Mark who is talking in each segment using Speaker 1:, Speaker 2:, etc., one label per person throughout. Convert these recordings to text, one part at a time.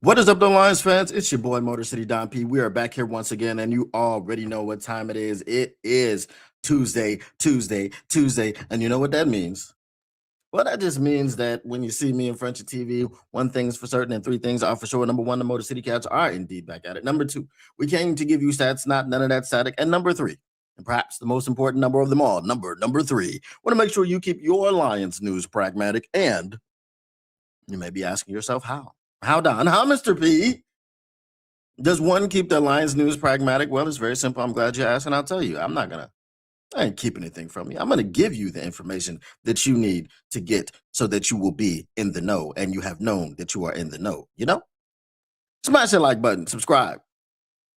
Speaker 1: What is up, the Lions fans? It's your boy Motor City Don P. We are back here once again, and you already know what time it is. It is Tuesday, and you know what that means? Well, that just means that when you see me in front of TV, one thing's for certain and three things are for sure. Number one, the Motor City Cats are indeed back at it. Number two, we came to give you stats, not none of that static. And number three, and perhaps the most important number of them all, number three, want to make sure you keep your Lions news pragmatic. And you may be asking yourself, how? How, Don? How, Mr. P? Does one keep the Lions news pragmatic? Well, it's very simple. I'm glad you asked, and I'll tell you. I ain't keeping anything from you. I'm gonna give you the information that you need to get so that you will be in the know and you have known that you are in the know. You know? Smash that like button, subscribe,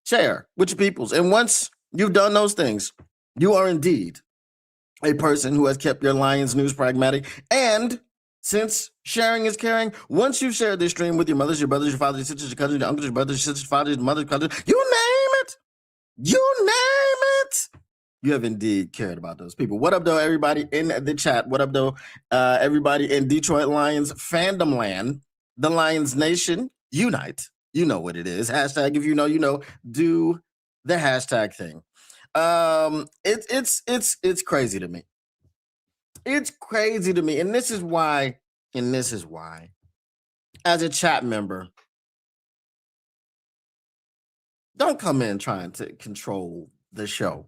Speaker 1: share with your peoples. And once you've done those things, you are indeed a person who has kept your Lions news pragmatic. And since sharing is caring, once you've shared this stream with your mothers, your brothers, your fathers, your sisters, your cousins, your uncles, your brothers, your sisters, your fathers, your mothers, cousins, you name it, you have indeed cared about those people. What up, though, everybody in the chat? What up, though, everybody in Detroit Lions fandom land, the Lions Nation, unite. You know what it is. Hashtag, if you know, you know, do the hashtag thing. It's crazy to me. It's crazy to me. And this is why, as a chat member, don't come in trying to control the show.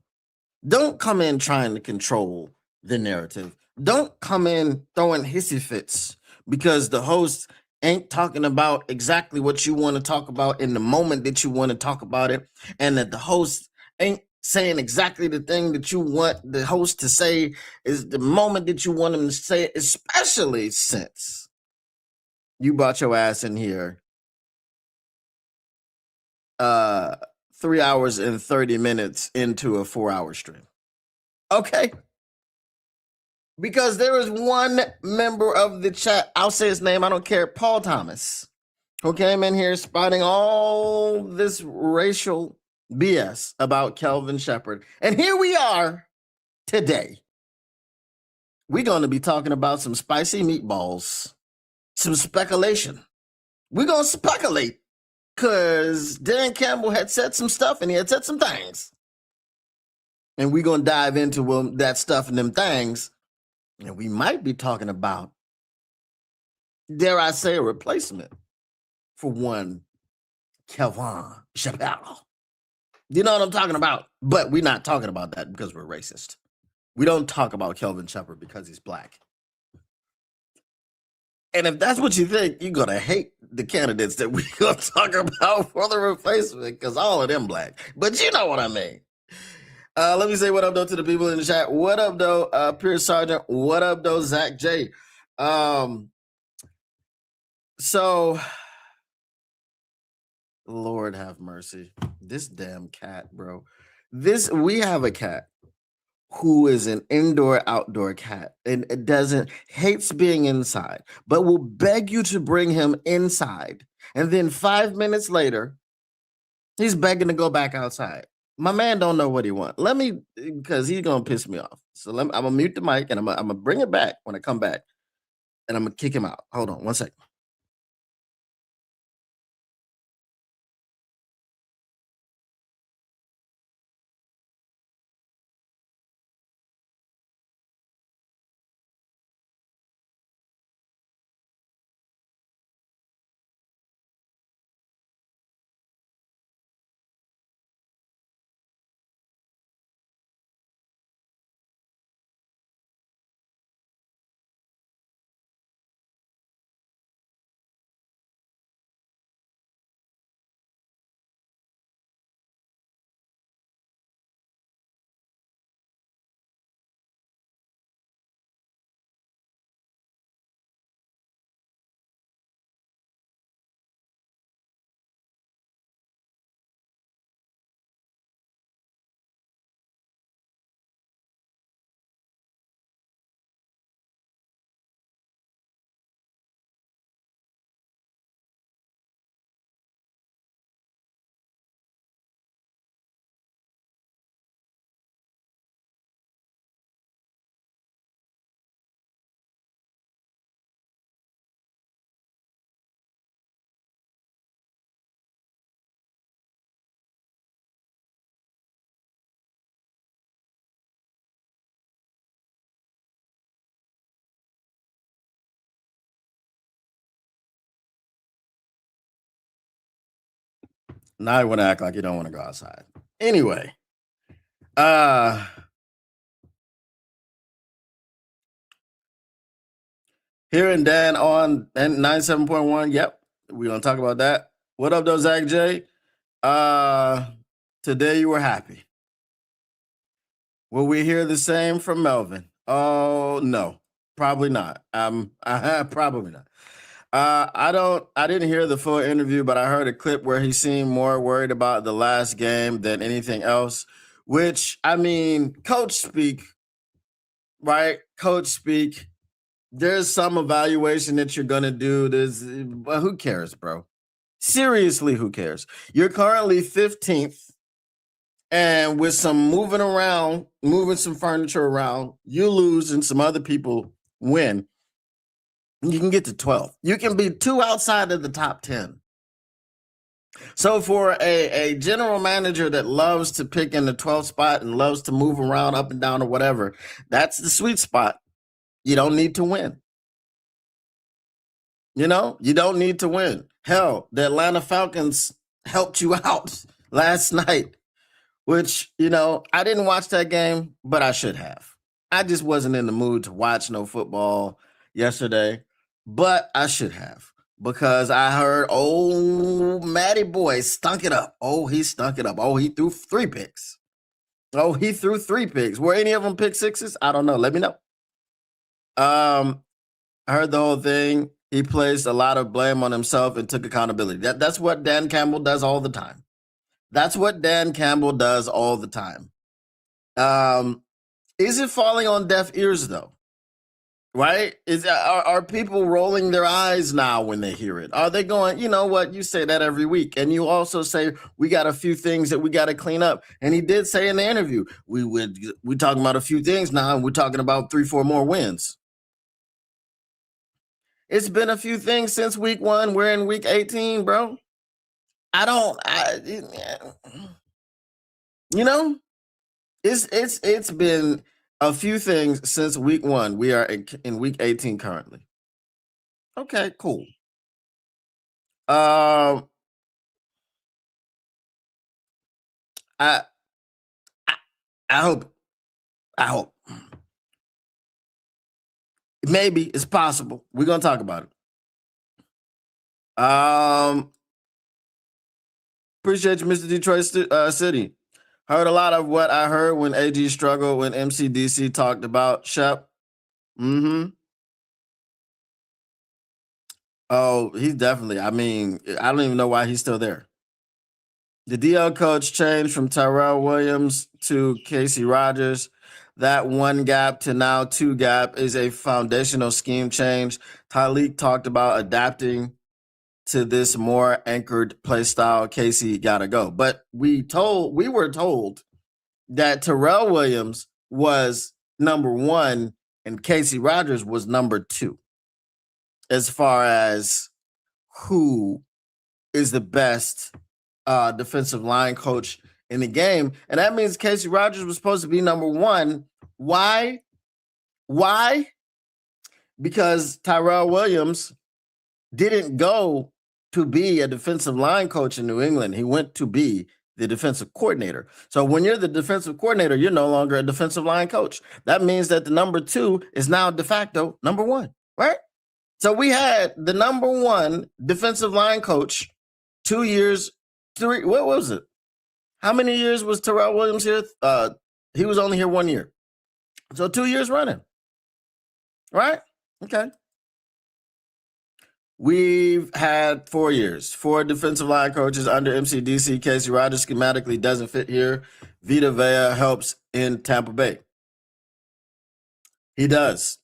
Speaker 1: Don't come in trying to control the narrative. Don't come in throwing hissy fits because the host ain't talking about exactly what you want to talk about in the moment that you want to talk about it, and that the host ain't saying exactly the thing that you want the host to say is the moment that you want him to say it, especially since you brought your ass in here 3 hours and 30 minutes into a 4-hour stream. Okay. Because there is one member of the chat, I'll say his name, I don't care, Paul Thomas, who came in here spouting all this racial BS about Kelvin Shepherd. And here we are today. We're going to be talking about some spicy meatballs, some speculation. We're going to speculate because Dan Campbell had said some stuff and he had said some things. And we're going to dive into that stuff and them things. And we might be talking about, dare I say, a replacement for one Kelvin Chappelle. You know what I'm talking about? But we're not talking about that because we're racist. We don't talk about Kelvin Shepherd because he's black. And if that's what you think, you're going to hate the candidates that we're going to talk about for the replacement because all of them black. But you know what I mean. Let me say what up, though, to the people in the chat. What up, though, Pierce Sargent? What up, though, Zach J? So, Lord have mercy. This damn cat, bro. We have a cat who is an indoor-outdoor cat and it hates being inside, but will beg you to bring him inside. And then 5 minutes later, he's begging to go back outside. My man don't know what he wants. Because he's gonna piss me off. So I'm gonna mute the mic and I'm gonna bring it back when I come back, and I'm gonna kick him out. Hold on 1 second. Now you want to act like you don't want to go outside. Anyway, uh, here and Dan on 97.1. Yep, we're gonna talk about that. What up, though, Zach J? Today you were happy. Will we hear the same from Melvin? Oh no, probably not. Probably not. I didn't hear the full interview, but I heard a clip where he seemed more worried about the last game than anything else. Which I mean, coach speak, right? Coach speak. There's some evaluation that you're gonna do. But who cares, bro? Seriously, who cares? You're currently 15th, and with some moving around, moving some furniture around, you lose and some other people win. You can get to 12th. You can be 2 outside of the top 10. So for a general manager that loves to pick in the 12th spot and loves to move around up and down or whatever, that's the sweet spot. You don't need to win. You don't need to win. Hell, the Atlanta Falcons helped you out last night, which, I didn't watch that game, but I should have. I just wasn't in the mood to watch no football yesterday, but I should have because I heard, Matty Boy stunk it up. Oh, he stunk it up. Oh, he threw 3 picks. Were any of them pick sixes? I don't know. Let me know. I heard the whole thing. He placed a lot of blame on himself and took accountability. That's what Dan Campbell does all the time. Is it falling on deaf ears though? Right? Are people rolling their eyes now when they hear it? Are they going, you know what? You say that every week. And you also say, we got a few things that we got to clean up. And he did say in the interview, we're talking about a few things now, and we're talking about 3-4 more wins. It's been a few things since week 1. We're in week 18, bro. It's been a few things since week 1. We are in week 18 currently. Okay, cool. I hope. Maybe it's possible. We're gonna talk about it. Appreciate you, Mr. Detroit City. Heard a lot of what I heard when AG struggled when MCDC talked about Shep. Oh, he's definitely. I mean, I don't even know why he's still there. The DL coach changed from Tyrell Williams to Casey Rogers. That 1 gap to now 2 gap is a foundational scheme change. Tyleek talked about adapting to this more anchored play style. Casey got to go. But we were told that Tyrell Williams was number 1 and Casey Rogers was number 2 as far as who is the best defensive line coach in the game. And that means Casey Rogers was supposed to be number 1. Why? Because Tyrell Williams didn't go to be a defensive line coach in New England. He went to be the defensive coordinator. So when you're the defensive coordinator, you're no longer a defensive line coach. That means that the number 2 is now de facto number 1, right? So we had the number 1 defensive line coach 2 years, 3. What was it? How many years was Tyrell Williams here? He was only here 1 year. So 2 years running, right? Okay. We've had 4 years, 4 defensive line coaches under MCDC. Casey Rogers schematically doesn't fit here. Vita Vea helps in Tampa Bay. He does.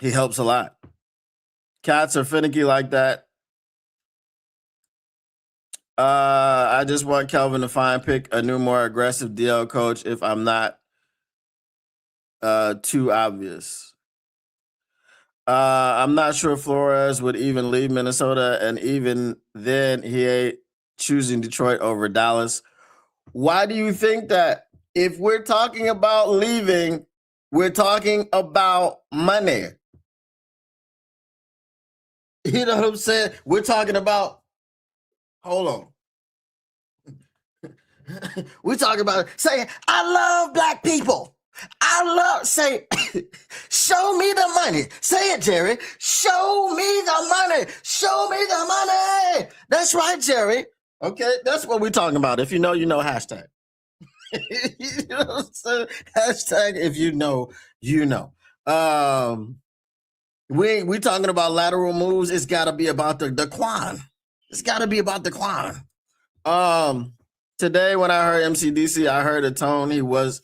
Speaker 1: He helps a lot. Cats are finicky like that. I just want Kelvin to pick a new, more aggressive DL coach if I'm not too obvious. I'm not sure Flores would even leave Minnesota, and even then, he ain't choosing Detroit over Dallas. Why do you think that? If we're talking about leaving, we're talking about money. You know what I'm saying? We're talking about. Hold on. We talk about say, I love black people. Say, show me the money. Say it, Jerry. Show me the money. Show me the money. That's right, Jerry. Okay, that's what we're talking about. If you know, you know, hashtag. You know what I'm saying? Hashtag if you know, you know. We talking about lateral moves. It's got to be about the Quan. It's got to be about the Quan. Today when I heard MCDC, I heard a tone. He wants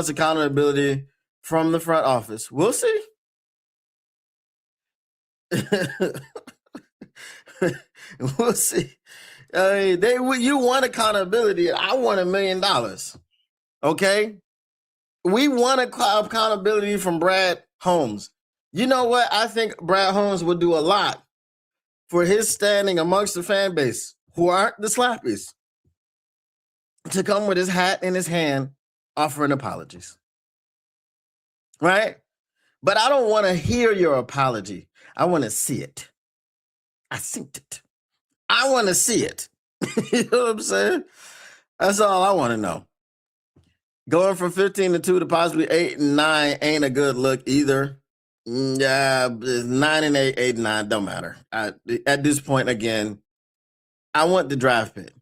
Speaker 1: accountability from the front office. We'll see. We'll see. You want accountability. I want $1 million. Okay, we want accountability from Brad Holmes. You know what? I think Brad Holmes would do a lot for his standing amongst the fan base who aren't the slappies to come with his hat in his hand offering apologies. Right? But I don't want to hear your apology. I want to see it. I synced it. I want to see it. You know what I'm saying? That's all I want to know. Going from 15-2 to possibly 8-9 ain't a good look either. Yeah, 9-8, 8-9 don't matter. At this point, again, I want the draft pick.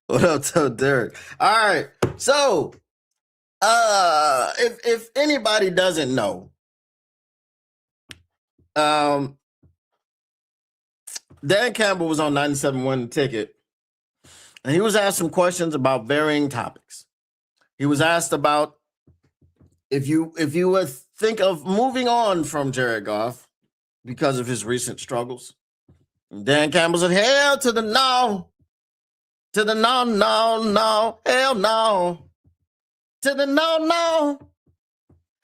Speaker 1: What up, to Derek? All right, so if anybody doesn't know, Dan Campbell was on 97.1 The Ticket, and he was asked some questions about varying topics. He was asked about if you would think of moving on from Jared Goff because of his recent struggles. And Dan Campbell said, hell to the no. To the no, no, no. Hell no. To the no, no.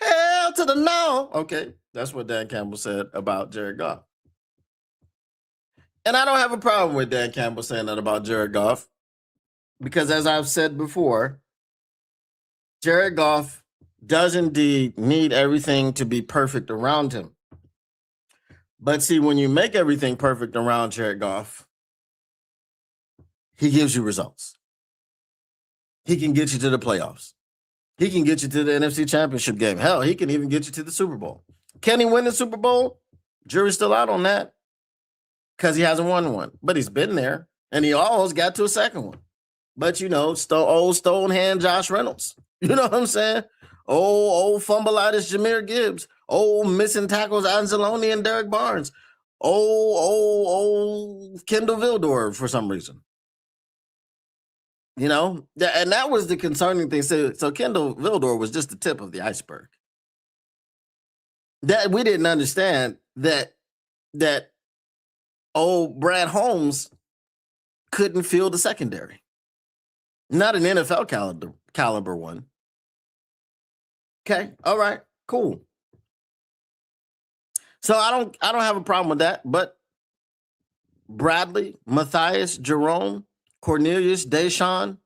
Speaker 1: Hell to the no. Okay, that's what Dan Campbell said about Jared Goff. And I don't have a problem with Dan Campbell saying that about Jared Goff, because as I've said before, Jared Goff does indeed need everything to be perfect around him. But see, when you make everything perfect around Jared Goff, he gives you results. He can get you to the playoffs. He can get you to the NFC Championship game. Hell, he can even get you to the Super Bowl. Can he win the Super Bowl? Jury's still out on that because he hasn't won one. But he's been there, and he almost got to a second one. But, you know, old stone hand Josh Reynolds. You know what I'm saying? Old fumbleitis Jahmyr Gibbs. Old missing tackles Anzalone and Derek Barnes. Old Kendall Vildor for some reason. You know, and that was the concerning thing. So Kendall Vildor was just the tip of the iceberg. That we didn't understand that old Brad Holmes couldn't field the secondary. Not an NFL caliber one. Okay, all right, cool. So I don't have a problem with that, but Bradley, Matthias, Jerome, Cornelius, Deshaun,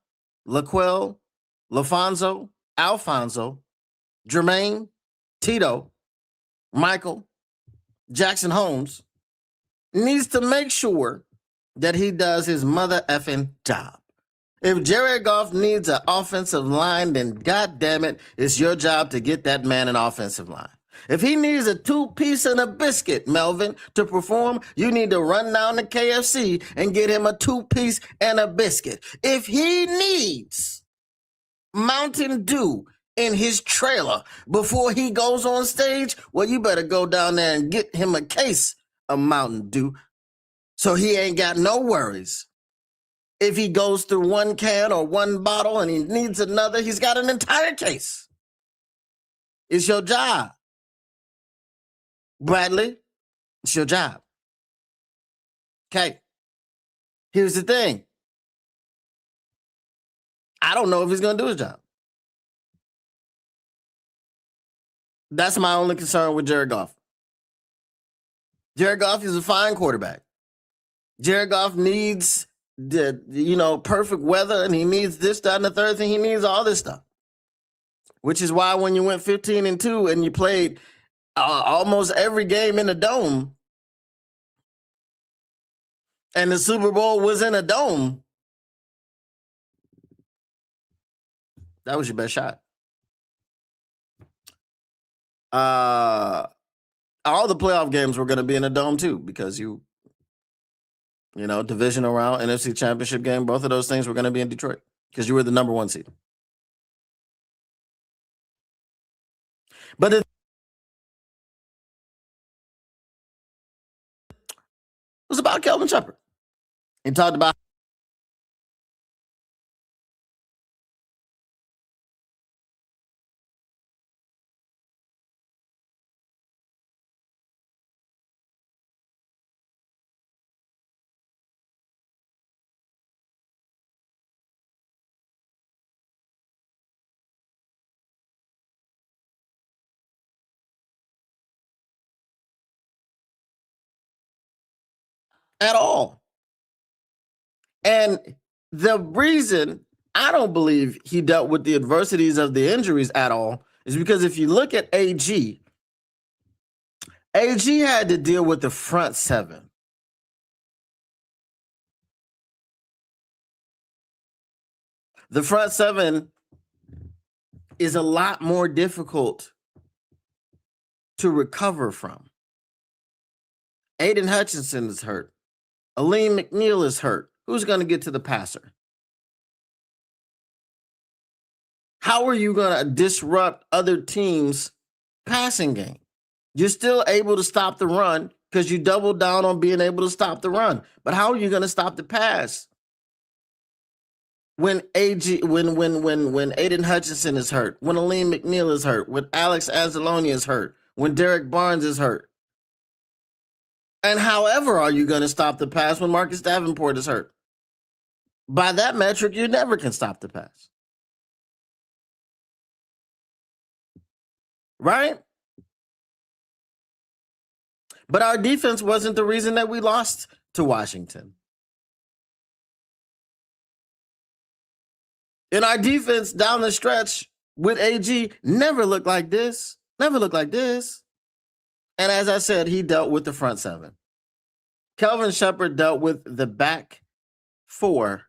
Speaker 1: Laquel, LaFonso, Alfonso, Jermaine, Tito, Michael, Jackson Holmes needs to make sure that he does his mother effing job. If Jared Goff needs an offensive line, then God damn it, it's your job to get that man an offensive line. If he needs a 2-piece and a biscuit, Melvin, to perform, you need to run down to KFC and get him a 2-piece and a biscuit. If he needs Mountain Dew in his trailer before he goes on stage, well, you better go down there and get him a case of Mountain Dew so he ain't got no worries. If he goes through one can or one bottle and he needs another, he's got an entire case. It's your job. Bradley, it's your job. Okay. Here's the thing. I don't know if he's going to do his job. That's my only concern with Jared Goff. Jared Goff is a fine quarterback. Jared Goff needs the perfect weather, and he needs this, that, and the third thing. He needs all this stuff. Which is why when you went 15-2 and you played almost every game in the dome, and the Super Bowl was in a dome, that was your best shot. All the playoff games were going to be in a dome too, because divisional round, NFC Championship game, both of those things were going to be in Detroit because you were the number 1 seed. But it was about Kelvin Shepard. He talked about at all. And the reason I don't believe he dealt with the adversities of the injuries at all is because if you look at AG had to deal with the front 7. The front 7 is a lot more difficult to recover from. Aiden Hutchinson is hurt. Aleem McNeil is hurt. Who's going to get to the passer? How are you going to disrupt other teams' passing game? You're still able to stop the run because you doubled down on being able to stop the run. But how are you going to stop the pass when Aiden Hutchinson is hurt, when Aleem McNeil is hurt, when Alex Anzalone is hurt, when Derek Barnes is hurt? And however are you going to stop the pass when Marcus Davenport is hurt? By that metric, you never can stop the pass. Right? But our defense wasn't the reason that we lost to Washington. And our defense down the stretch with AG never looked like this. Never looked like this. And as I said, he dealt with the front 7. Kelvin Shepard dealt with the back 4.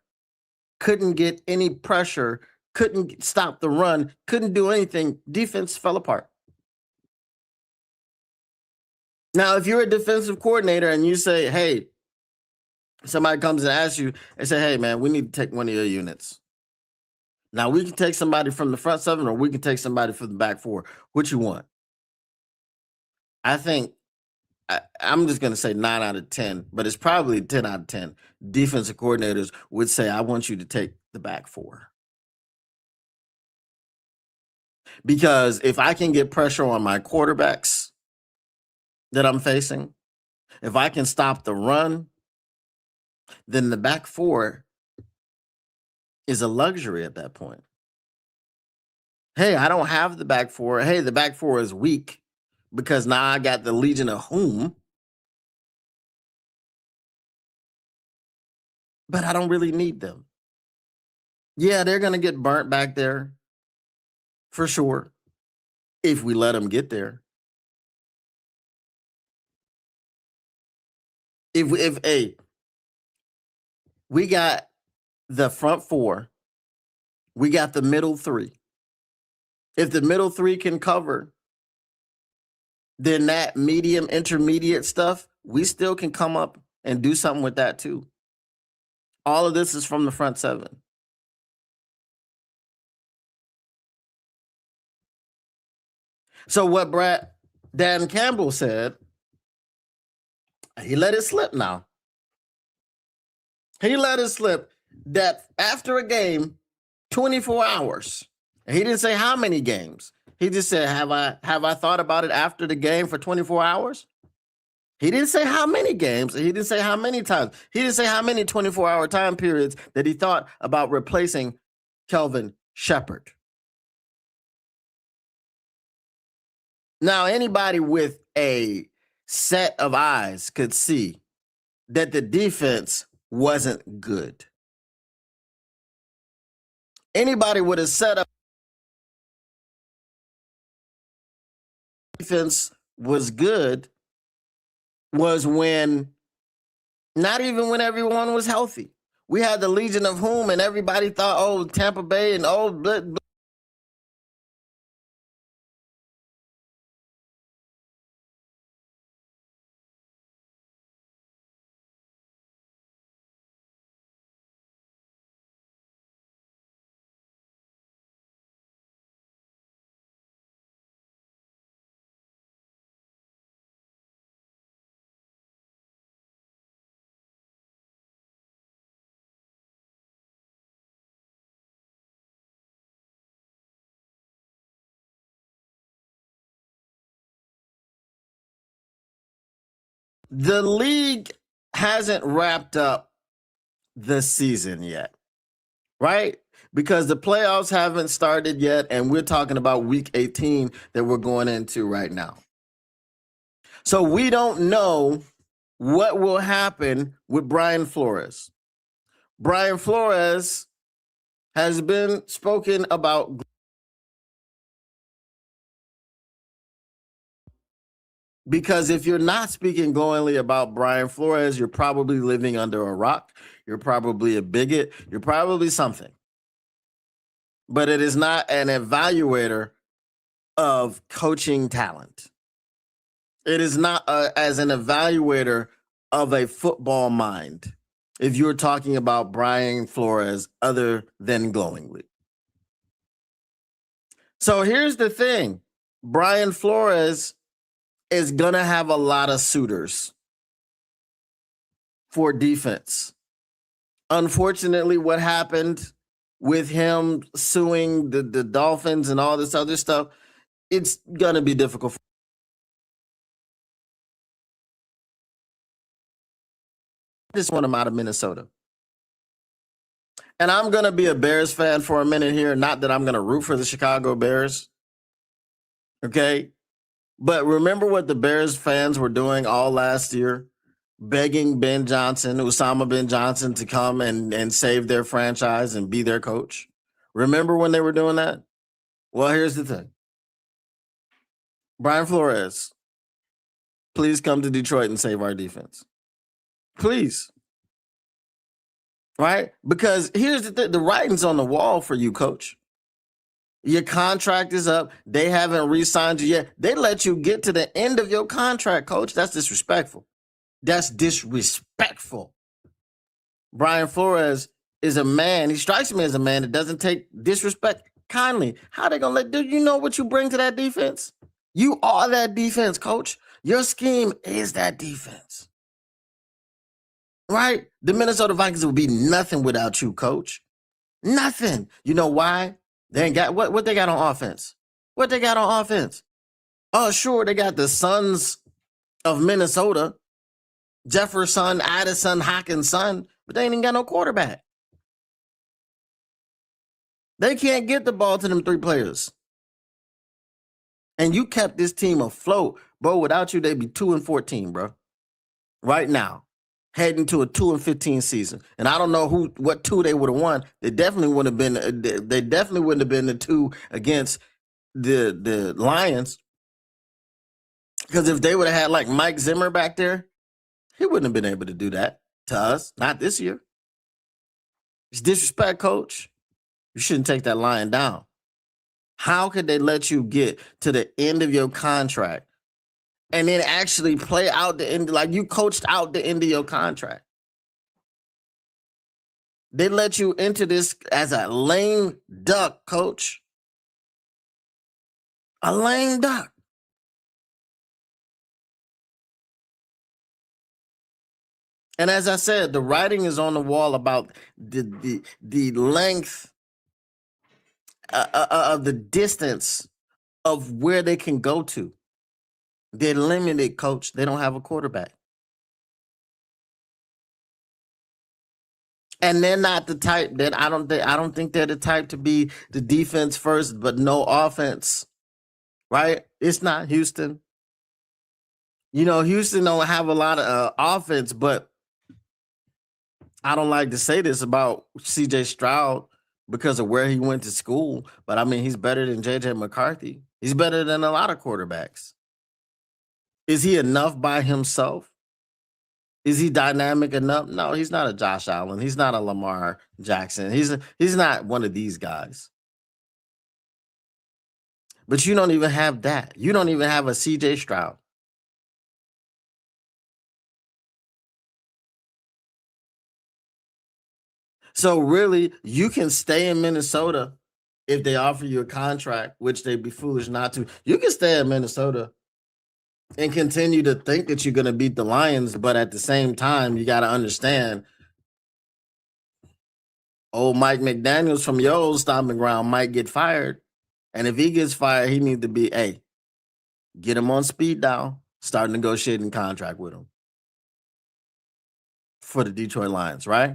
Speaker 1: Couldn't get any pressure. Couldn't stop the run. Couldn't do anything. Defense fell apart. Now, if you're a defensive coordinator and you say, hey, somebody comes and asks you and say, hey, man, we need to take one of your units. Now, we can take somebody from the front 7 or we can take somebody from the back 4. What you want? I think I'm just going to say 9 out of 10, but it's probably 10 out of 10. Defensive coordinators would say, I want you to take the back 4. Because if I can get pressure on my quarterbacks that I'm facing, if I can stop the run, then the back 4 is a luxury at that point. Hey, I don't have the back 4. Hey, the back 4 is weak because now I got the Legion of Whom. But I don't really need them. Yeah, they're going to get burnt back there for sure if we let them get there. If we got the front 4, we got the middle 3. If the middle 3 can cover, then that medium intermediate stuff, we still can come up and do something with that too. All of this is from the front 7. So what Dan Campbell said, he let it slip now. He let it slip that after a game, 24 hours. And he didn't say how many games. He just said, have I thought about it after the game for 24 hours? He didn't say how many games. He didn't say how many times. He didn't say how many 24-hour time periods that he thought about replacing Kelvin Shepard. Now, anybody with a set of eyes could see that the defense wasn't good. Anybody with a set of defense was good was when, not even when everyone was healthy. We had the Legion of Whom, and everybody thought, oh, Tampa Bay, and oh, blah, blah. The league hasn't wrapped up the season yet, right? Because the playoffs haven't started yet, and we're talking about week 18 that we're going into right now. So we don't know what will happen with Brian Flores. Brian Flores has been spoken about. Because if you're not speaking glowingly about Brian Flores, you're probably living under a rock. You're probably a bigot. You're probably something. But it is not an evaluator of coaching talent. It is not as an evaluator of a football mind. If you're talking about Brian Flores other than glowingly. So here's the thing. Brian Flores is going to have a lot of suitors for defense. Unfortunately, what happened with him suing the Dolphins and all this other stuff, it's going to be difficult. I just want him out of Minnesota. And I'm going to be a Bears fan for a minute here. Not that I'm going to root for the Chicago Bears. Okay. But remember what the Bears fans were doing all last year? Begging Ben Johnson, Osama Ben Johnson, to come and save their franchise and be their coach. Remember when they were doing that? Well, here's the thing. Brian Flores, please come to Detroit and save our defense. Please. Right? Because here's the thing. The writing's on the wall for you, coach. Your contract is up. They haven't re-signed you yet. They let you get to the end of your contract, coach. That's disrespectful. That's disrespectful. Brian Flores is a man. He strikes me as a man that doesn't take disrespect kindly. How they gonna let? Do you know what you bring to that defense? You are that defense, coach. Your scheme is that defense. Right? The Minnesota Vikings would be nothing without you, coach. Nothing. You know why? They ain't got what they got on offense. What they got on offense? Oh, sure, they got the Sons of Minnesota, Jefferson, Addison, Hawkinson, but they ain't even got no quarterback. They can't get the ball to them three players. And you kept this team afloat, bro. Without you, they'd be 2-14, bro. Right now, heading to a 2-15 season. And I don't know what two they would have won. They definitely would have been. They definitely wouldn't have been the two against the Lions. Because if they would have had like Mike Zimmer back there, he wouldn't have been able to do that to us. Not this year. It's disrespect, coach. You shouldn't take that Lion down. How could they let you get to the end of your contract and then actually play out the end, like you coached out the end of your contract? They let you into this as a lame duck, coach. A lame duck. And as I said, the writing is on the wall about the length of the distance of where they can go to. They're limited, coach. They don't have a quarterback. And they're not the type that I don't think they're the type to be the defense first, but no offense. Right? It's not Houston. You know, Houston don't have a lot of offense, but I don't like to say this about CJ Stroud because of where he went to school, but I mean, he's better than JJ McCarthy. He's better than a lot of quarterbacks. Is he enough by himself? Is he dynamic enough? No, he's not a Josh Allen. He's not a Lamar Jackson. He's not one of these guys. But you don't even have that. You don't even have a CJ Stroud. So really, you can stay in Minnesota if they offer you a contract, which they'd be foolish not to. You can stay in Minnesota and continue to think that you're going to beat the Lions, but at the same time, you got to understand, old Mike McDaniels from your old stomping ground might get fired, and if he gets fired, he needs to be, hey, get him on speed dial, start negotiating contract with him for the Detroit Lions, right?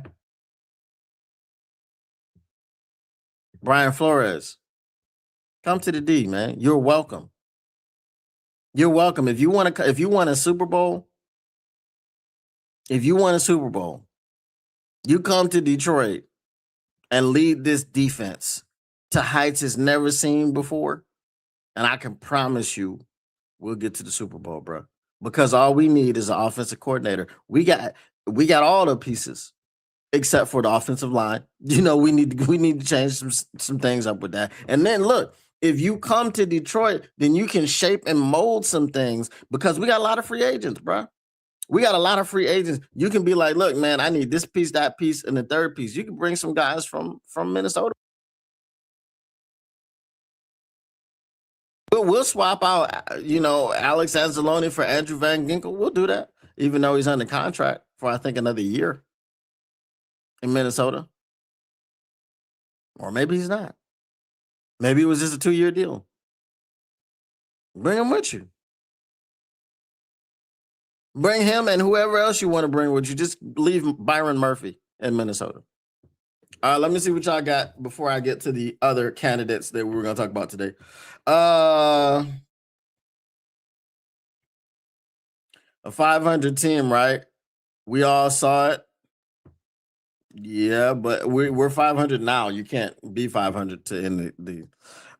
Speaker 1: Brian Flores, come to the D, man. You're welcome. You're welcome. If you want a Super Bowl, you come to Detroit and lead this defense to heights it's never seen before. And I can promise you we'll get to the Super Bowl, bro. Because all we need is an offensive coordinator. We got all the pieces except for the offensive line. You know, we need to change some things up with that. And then look, if you come to Detroit, then you can shape and mold some things because we got a lot of free agents, bro. We got a lot of free agents. You can be like, look, man, I need this piece, that piece, and the third piece. You can bring some guys from Minnesota. We'll swap out, Alex Anzalone for Andrew Van Ginkel. We'll do that, even though he's under contract for I think another year in Minnesota, or maybe he's not. Maybe it was just a 2-year deal. Bring him with you. Bring him and whoever else you want to bring with you. Just leave Byron Murphy in Minnesota. Let me see what y'all got before I get to the other candidates that we were going to talk about today. A 500 team, right? We all saw it. Yeah, but we're 500 now. You can't be 500 to end the.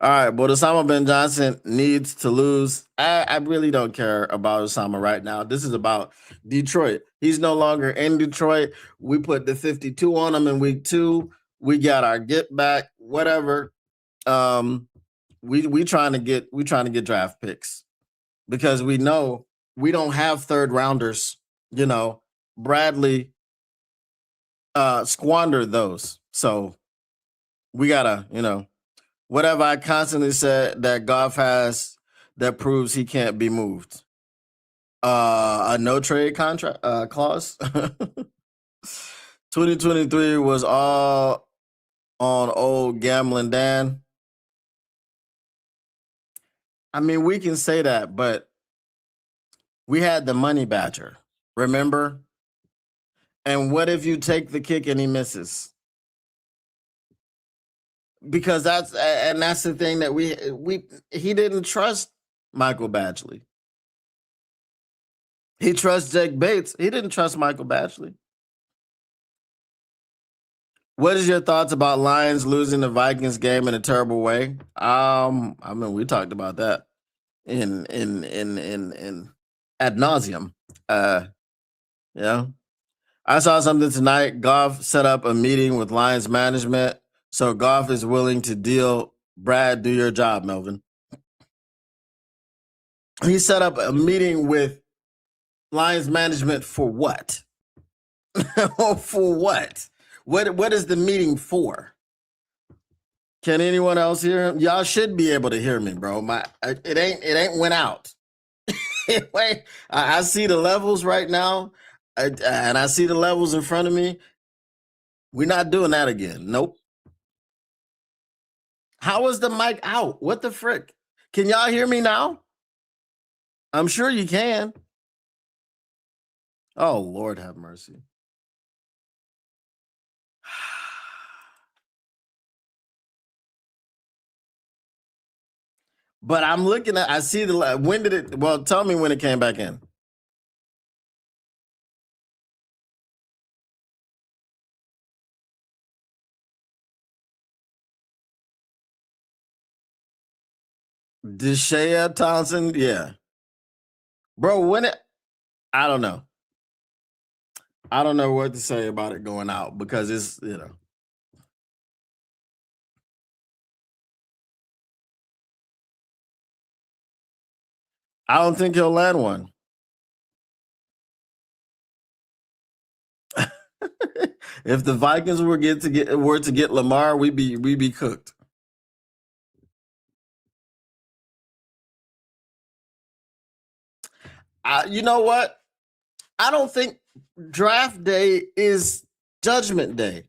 Speaker 1: All right, but Osama bin Johnson needs to lose. I really don't care about Osama right now. This is about Detroit. He's no longer in Detroit. We put the 52 on him in week 2. We got our get back, whatever. We trying to get draft picks because we know we don't have third rounders. Bradley squandered those. So we gotta, whatever I constantly said that Goff has that proves he can't be moved. A no trade contract clause. 2023 was all on old gambling Dan. I mean, we can say that, but we had the money badger, remember? And what if you take the kick and he misses? Because that's the thing that he didn't trust Michael Badgley. He trusts Jake Bates. He didn't trust Michael Badgley. What is your thoughts about Lions losing the Vikings game in a terrible way? I mean, we talked about that in ad nauseum. Yeah. I saw something tonight. Goff set up a meeting with Lions management. So Goff is willing to deal. Brad, do your job, Melvin. He set up a meeting with Lions management for what? For what? What is the meeting for? Can anyone else hear him? Y'all should be able to hear me, bro. It ain't went out. Wait, I see the levels right now, and I see the levels in front of me. We're not doing that again. Nope. How is the mic out? What the frick? Can y'all hear me now? I'm sure you can. Oh, Lord have mercy. But I'm looking at, I see when did it, well, tell me when it came back in. Deshea Thompson, yeah. bro. I don't know. I don't know what to say about it going out because it's I don't think he'll land one. If the Vikings were to get Lamar, we'd be cooked. You know what? I don't think draft day is judgment day.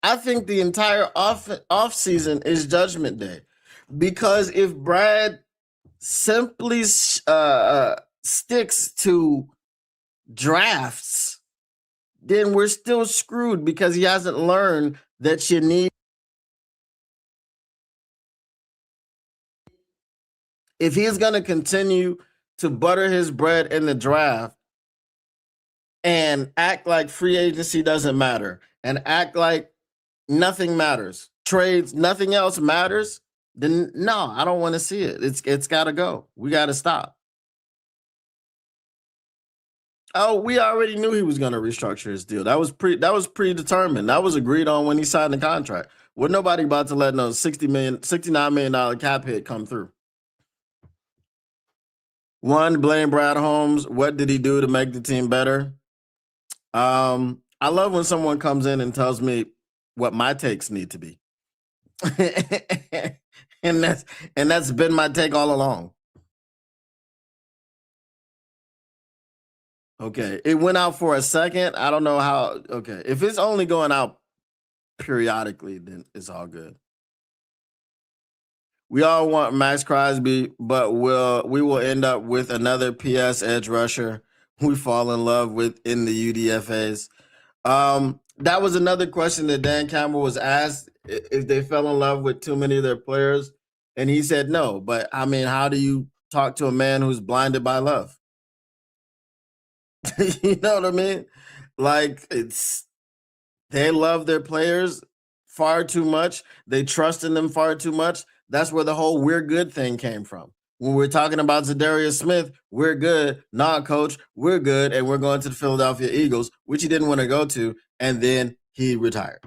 Speaker 1: I think the entire off season is judgment day because if Brad simply sticks to drafts, then we're still screwed because he hasn't learned that you need. If he's going to continue to butter his bread in the draft and act like free agency doesn't matter and act like nothing matters, trades, nothing else matters, then no, I don't want to see it. It's got to go. We got to stop. Oh, we already knew he was going to restructure his deal. That was predetermined. That was agreed on when he signed the contract. Well, nobody about to let no $69 million cap hit come through. One, blame Brad Holmes. What did he do to make the team better? I love when someone comes in and tells me what my takes need to be. and that's been my take all along. Okay. It went out for a second. I don't know how. Okay. If it's only going out periodically, then it's all good. We all want Max Crosby, but we will end up with another PS edge rusher we fall in love with in the UDFAs. That was another question that Dan Campbell was asked if they fell in love with too many of their players, and he said no. But I mean, how do you talk to a man who's blinded by love? You know what I mean? Like they love their players far too much. They trust in them far too much. That's where the whole "we're good" thing came from. When we're talking about Zadarius Smith, we're good. Nah, coach, we're good, and we're going to the Philadelphia Eagles, which he didn't want to go to, and then he retired.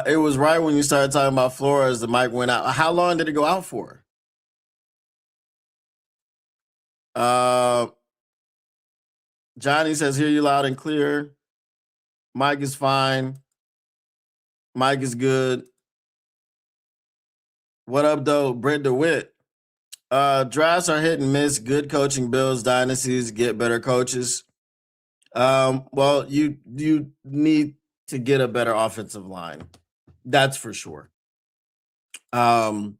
Speaker 1: It was right when you started talking about Flores, the mic went out. How long did it go out for? Johnny says, hear you loud and clear. Mike is fine. Mike is good. What up, though? Brent DeWitt. Drafts are hit and miss. Good coaching builds dynasties, get better coaches. Well, you need to get a better offensive line. That's for sure. But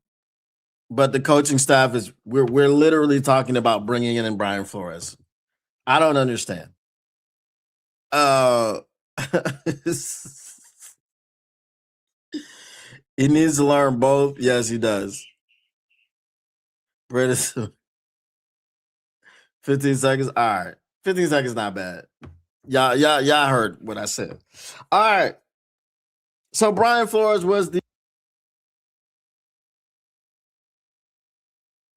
Speaker 1: the coaching staff is we're literally talking about bringing in Brian Flores. I don't understand. He needs to learn both. Yes, he does. British 15 seconds. All right. 15 seconds not bad. Y'all heard what I said. All right. So Brian Flores was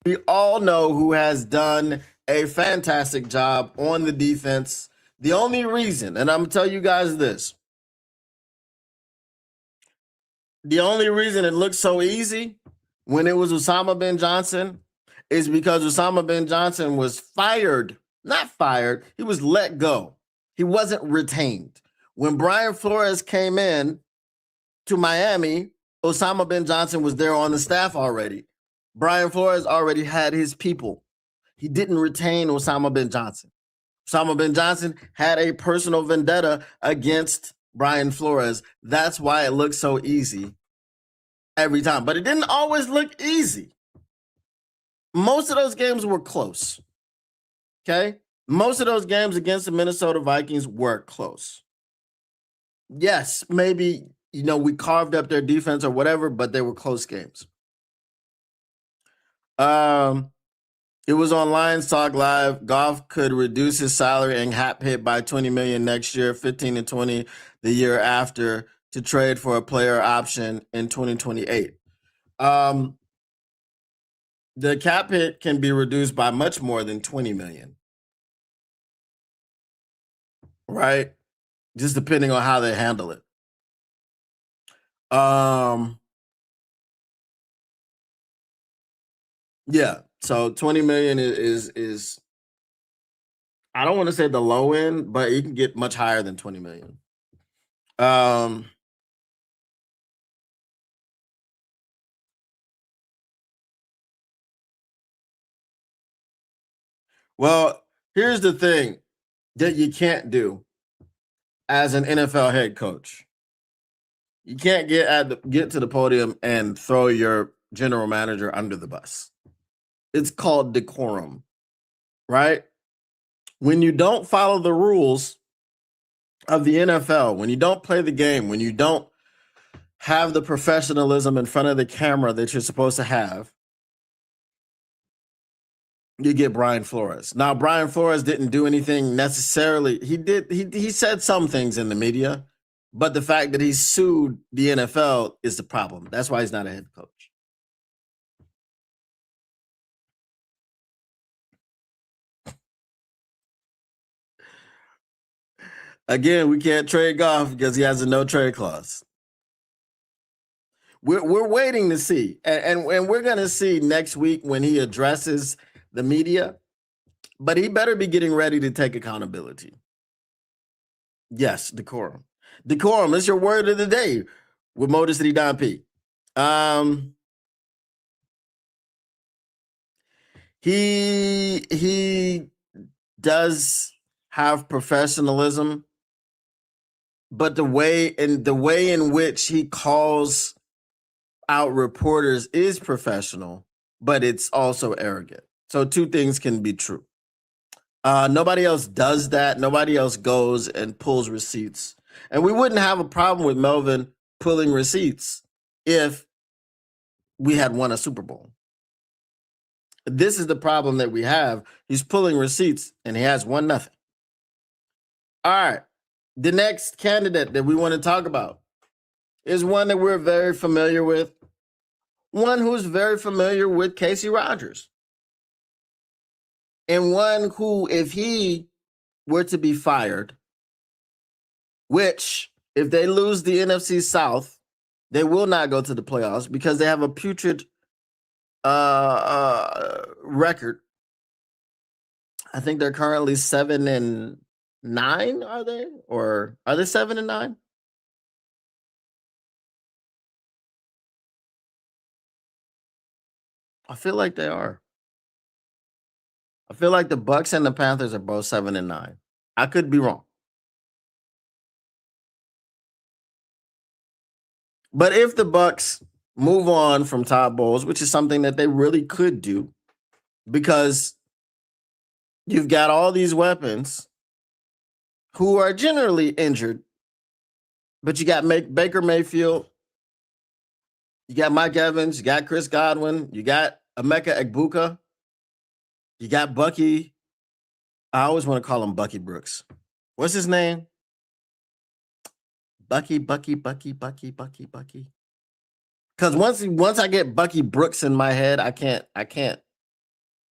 Speaker 1: we all know who has done a fantastic job on the defense. The only reason, and I'm gonna tell you guys this, the only reason it looked so easy when it was Osama bin Johnson is because Osama bin Johnson was fired. Not fired, he was let go. He wasn't retained. When Brian Flores came in to Miami, Osama bin Johnson was there on the staff already. Brian Flores already had his people. He didn't retain Osama bin Johnson. Osama bin Johnson had a personal vendetta against Brian Flores. That's why it looked so easy every time. But it didn't always look easy. Most of those games were close. Okay? Most of those games against the Minnesota Vikings were close. Yes, maybe, we carved up their defense or whatever, but they were close games. It was on Lions Talk Live. Goff could reduce his salary and cap hit by 20 million next year, 15 to 20 the year after, to trade for a player option in 2028. The cap hit can be reduced by much more than 20 million. Right? Just depending on how they handle it. Yeah. So 20 million is I don't want to say the low end, but you can get much higher than 20 million. Well, here's the thing that you can't do as an NFL head coach. You can't get to the podium and throw your general manager under the bus. It's called decorum, right? When you don't follow the rules of the NFL, when you don't play the game, when you don't have the professionalism in front of the camera that you're supposed to have, you get Brian Flores. Now, Brian Flores didn't do anything necessarily. He said some things in the media, but the fact that he sued the NFL is the problem. That's why he's not a head coach. Again, we can't trade Goff because he has a no trade clause. We're waiting to see, and we're going to see next week when he addresses the media. But he better be getting ready to take accountability. Yes, decorum. Decorum is your word of the day with Motor City Don P. He does have professionalism, but the way in which he calls out reporters is professional, but it's also arrogant. So two things can be true. Nobody else does that. Nobody else goes and pulls receipts. And we wouldn't have a problem with Melvin pulling receipts if we had won a Super Bowl. This is the problem that we have. He's pulling receipts and he has won nothing. All right. The next candidate that we want to talk about is one that we're very familiar with. One who's very familiar with Casey Rogers. And one who, if he were to be fired, which if they lose the NFC South, they will not go to the playoffs because they have a putrid record. I think they're currently 7-9, are they? Or are they 7-9? I feel like they are. I feel like the Bucks and the Panthers are both 7-9. I could be wrong. But if the Bucks move on from Todd Bowles, which is something that they really could do, because you've got all these weapons who are generally injured, but you got Baker Mayfield, you got Mike Evans, you got Chris Godwin, you got Emeka Egbuka, you got Bucky. I always want to call him Bucky Brooks. What's his name? Bucky. Because once I get Bucky Brooks in my head, I can't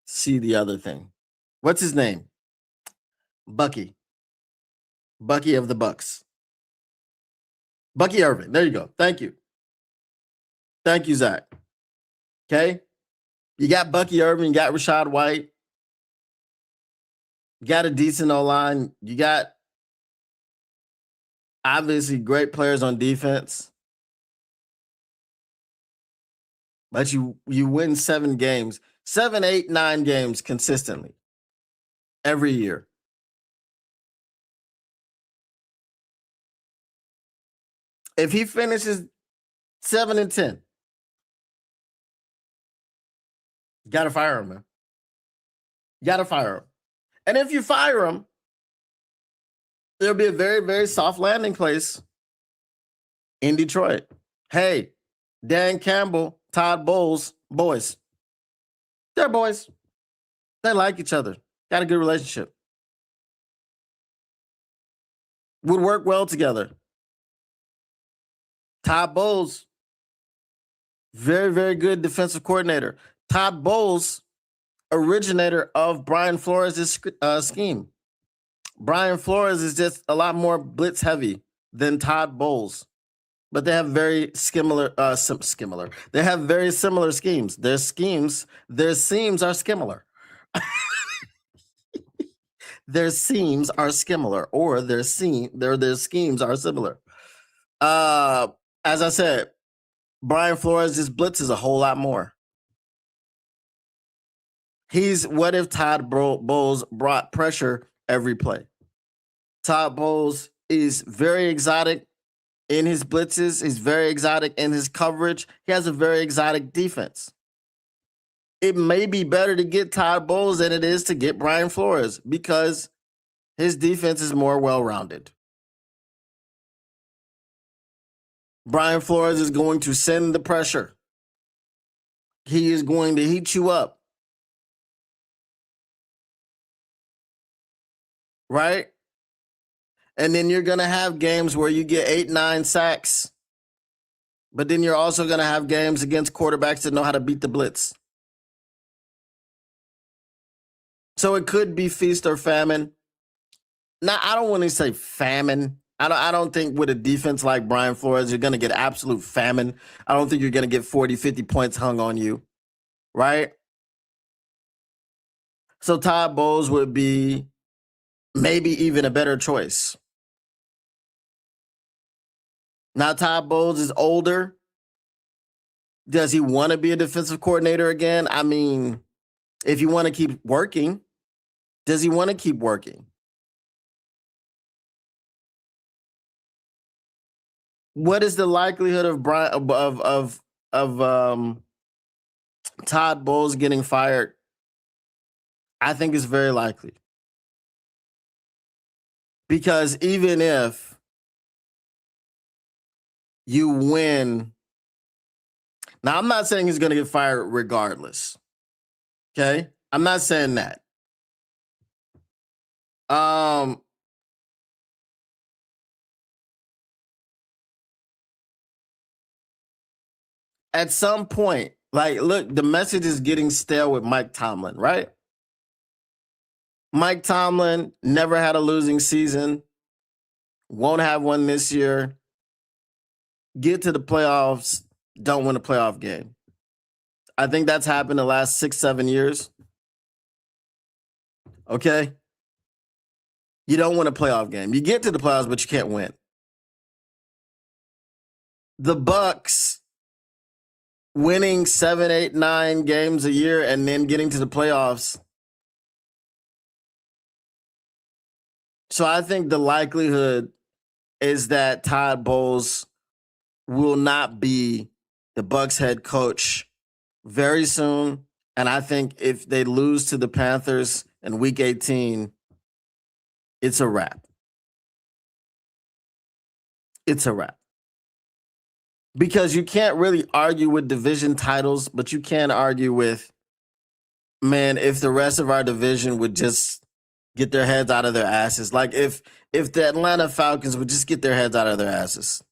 Speaker 1: see the other thing. What's his name? Bucky. Bucky of the Bucks. Bucky Irving. There you go. Thank you. Thank you, Zach. Okay. You got Bucky Irving, you got Rachaad White. You got a decent O-line. You got obviously great players on defense. But you win 7 games, 7, 8, 9 games consistently every year. If he finishes 7-10, you gotta fire him, man. You gotta fire him. And if you fire him, there'll be a very, very soft landing place in Detroit. Hey, Dan Campbell, Todd Bowles, boys. They're boys. They like each other. Got a good relationship. Would work well together. Todd Bowles, very, very good defensive coordinator. Todd Bowles, originator of Brian Flores' scheme. Brian Flores is just a lot more blitz heavy than Todd Bowles, but they have very similar. They have very similar schemes. Their seams are similar. Their seams are similar, or their schemes are similar. As I said, Brian Flores just blitzes a whole lot more. What if Todd Bowles brought pressure every play? Todd Bowles is very exotic in his blitzes. He's very exotic in his coverage. He has a very exotic defense. It may be better to get Todd Bowles than it is to get Brian Flores because his defense is more well-rounded. Brian Flores is going to send the pressure. He is going to heat you up. Right? And then you're going to have games where you get 8-9 sacks. But then you're also going to have games against quarterbacks that know how to beat the blitz. So it could be feast or famine. Now, I don't want to say famine. I don't think with a defense like Brian Flores, you're going to get absolute famine. I don't think you're going to get 40, 50 points hung on you. Right? So Todd Bowles would be maybe even a better choice. Now, Todd Bowles is older. Does he want to be a defensive coordinator again? I mean, if you want to keep working, does he want to keep working? What is the likelihood of Todd Bowles getting fired? I think it's very likely. Because even if you win, now I'm not saying he's going to get fired regardless. Okay? I'm not saying that. At some point, like, look, the message is getting stale with Mike Tomlin, right? Mike Tomlin never had a losing season, won't have one this year. Get to the playoffs, don't win a playoff game. I think that's happened the last 6-7 years. Okay? You don't win a playoff game. You get to the playoffs, but you can't win. The Bucs winning 7, 8, 9 games a year and then getting to the playoffs. So I think the likelihood is that Todd Bowles will not be the Bucs head coach very soon. And I think if they lose to the Panthers in week 18, it's a wrap. It's a wrap. Because you can't really argue with division titles, but you can argue with, man, if the rest of our division would just get their heads out of their asses. Like if the Atlanta Falcons would just get their heads out of their asses.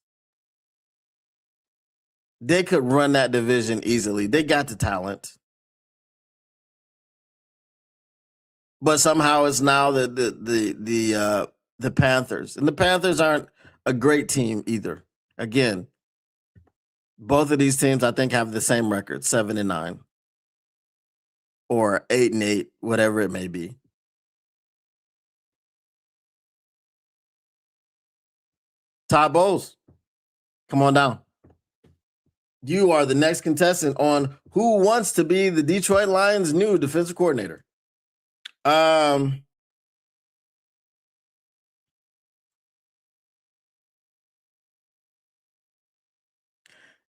Speaker 1: They could run that division easily. They got the talent. But somehow it's now the Panthers. And the Panthers aren't a great team either. Again, both of these teams I think have the same record, 7-9. Or 8-8, whatever it may be. Todd Bowles, come on down. You are the next contestant on Who Wants to Be the Detroit Lions' new defensive coordinator.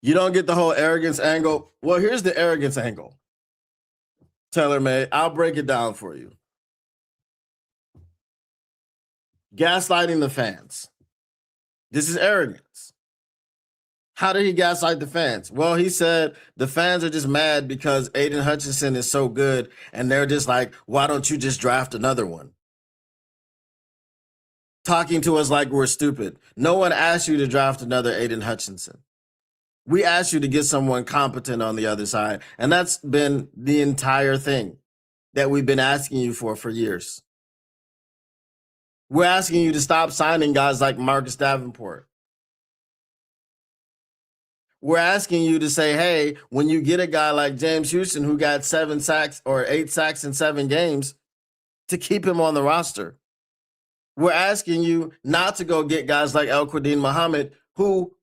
Speaker 1: You don't get the whole arrogance angle. Well, here's the arrogance angle. Taylor May, I'll break it down for you. Gaslighting the fans. This is arrogance. How did he gaslight the fans? Well, he said the fans are just mad because Aiden Hutchinson is so good, and they're just like, why don't you just draft another one? Talking to us like we're stupid. No one asked you to draft another Aiden Hutchinson. We asked you to get someone competent on the other side, and that's been the entire thing that we've been asking you for years. We're asking you to stop signing guys like Marcus Davenport. We're asking you to say, hey, when you get a guy like James Houston who got 7 sacks or 8 sacks in 7 games, to keep him on the roster. We're asking you not to go get guys like El-Quadin Muhammad, who,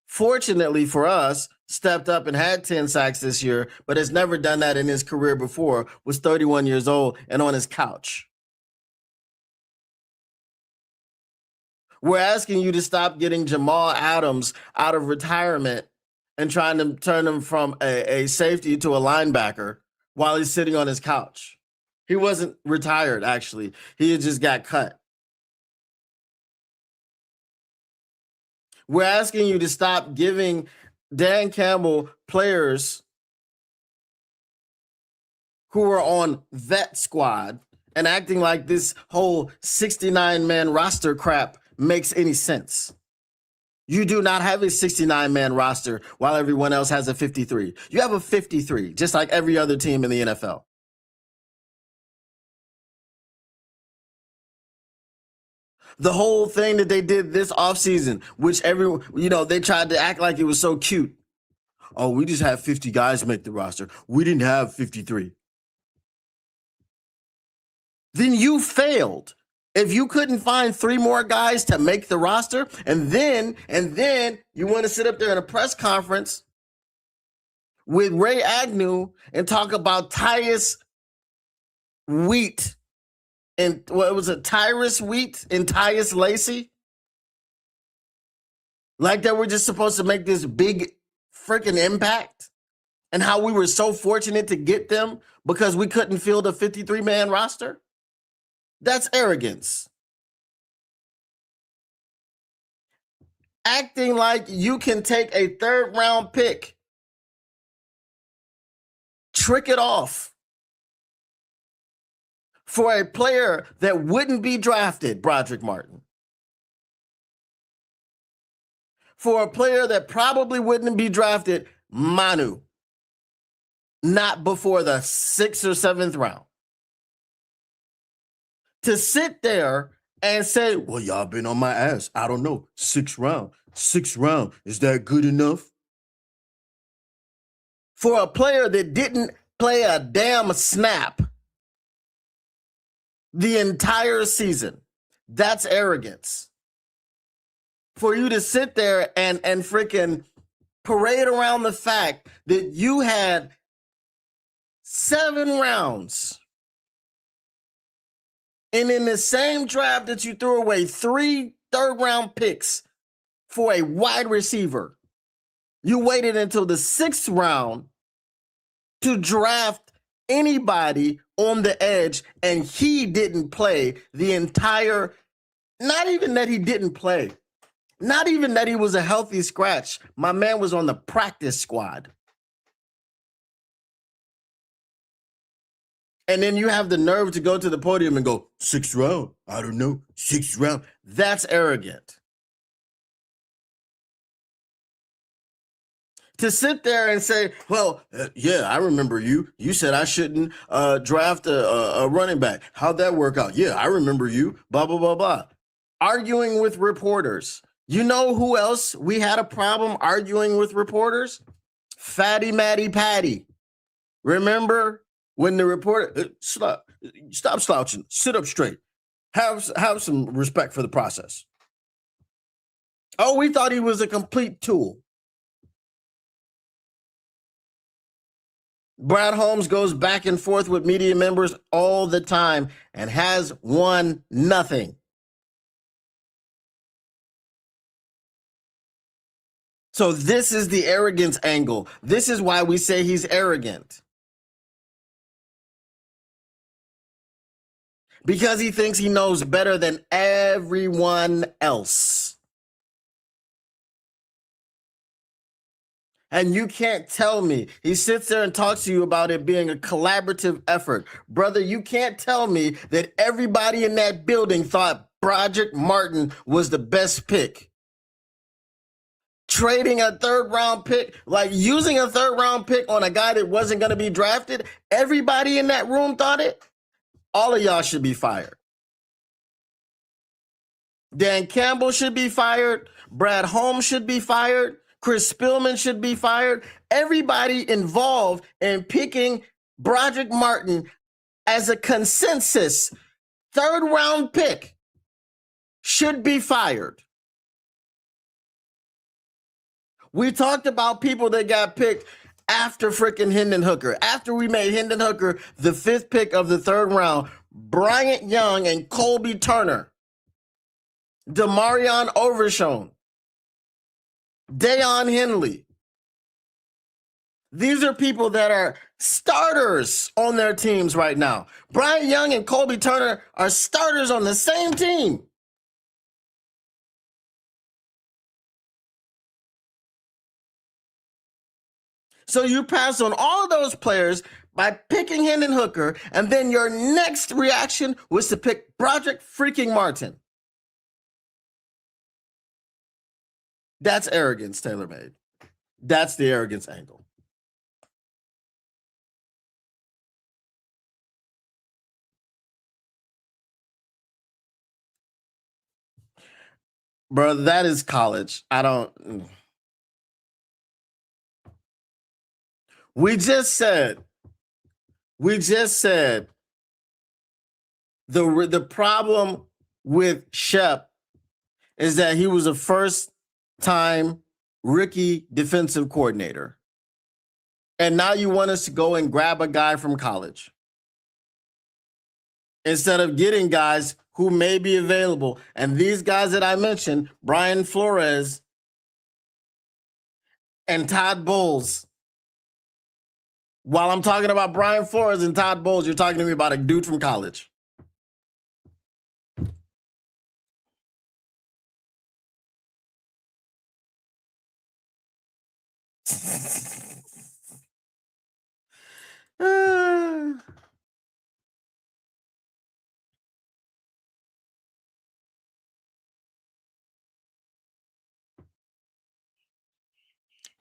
Speaker 1: fortunately for us, stepped up and had 10 sacks this year, but has never done that in his career before, was 31 years old and on his couch. We're asking you to stop getting Jamal Adams out of retirement and trying to turn him from a safety to a linebacker while he's sitting on his couch. He wasn't retired, actually. He just got cut. We're asking you to stop giving Dan Campbell players who are on vet squad and acting like this whole 69-man roster crap makes any sense. You do not have a 69-man roster while everyone else has a 53. You have a 53, just like every other team in the NFL. The whole thing that they did this offseason, which everyone, they tried to act like it was so cute. Oh, we just had 50 guys make the roster. We didn't have 53. Then you failed. If you couldn't find 3 more guys to make the roster, and then you want to sit up there in a press conference with Ray Agnew and talk about Tyus Wheat and what was it, Tyrus Wheat and Tyus Lacey? Like that we're just supposed to make this big freaking impact, and how we were so fortunate to get them because we couldn't field a 53-man roster? That's arrogance. Acting like you can take a 3rd-round pick, trick it off for a player that wouldn't be drafted, Broderick Martin. For a player that probably wouldn't be drafted, Manu. Not before the 6th or 7th round. To sit there and say, well, y'all been on my ass. I don't know. 6th round. Is that good enough? For a player that didn't play a damn snap the entire season, that's arrogance. For you to sit there and freaking parade around the fact that you had 7 rounds, and in the same draft that you threw away 3 3rd-round picks for a wide receiver, you waited until the 6th round to draft anybody on the edge, and he didn't play the entire, not even that he didn't play, not even that he was a healthy scratch. My man was on the practice squad. And then you have the nerve to go to the podium and go, 6th round. I don't know. 6th round. That's arrogant. To sit there and say, well, yeah, I remember you. You said I shouldn't draft a running back. How'd that work out? Yeah, I remember you. Blah, blah, blah, blah. Arguing with reporters. You know who else we had a problem arguing with reporters? Fatty Matty Patty. Remember when the reporter, stop slouching, sit up straight. Have some respect for the process. Oh, we thought he was a complete tool. Brad Holmes goes back and forth with media members all the time and has won nothing. So this is the arrogance angle. This is why we say he's arrogant. Because he thinks he knows better than everyone else. And you can't tell me. He sits there and talks to you about it being a collaborative effort. Brother, you can't tell me that everybody in that building thought Broderick Martin was the best pick. Trading a third round pick, like using a third round pick on a guy that wasn't going to be drafted, everybody in that room thought it. All of y'all should be fired. Dan Campbell should be fired. Brad Holmes should be fired. Chris Spielman should be fired. Everybody involved in picking Broderick Martin as a consensus third round pick should be fired. We talked about people that got picked after freaking Hendon Hooker. After we made Hendon Hooker the 5th pick of the 3rd round, Bryant Young and Colby Turner, Demarion Overshown, Deion Henley. These are people that are starters on their teams right now. Bryant Young and Colby Turner are starters on the same team. So you pass on all of those players by picking Hendon Hooker, and then your next reaction was to pick Broderick freaking Martin. That's arrogance, tailor-made. That's the arrogance angle. Bro, that is college. I don't. We just said the problem with Shep is that he was a first-time rookie defensive coordinator. And now you want us to go and grab a guy from college instead of getting guys who may be available. And these guys that I mentioned, Brian Flores and Todd Bowles. While I'm talking about Brian Flores and Todd Bowles, you're talking to me about a dude from college.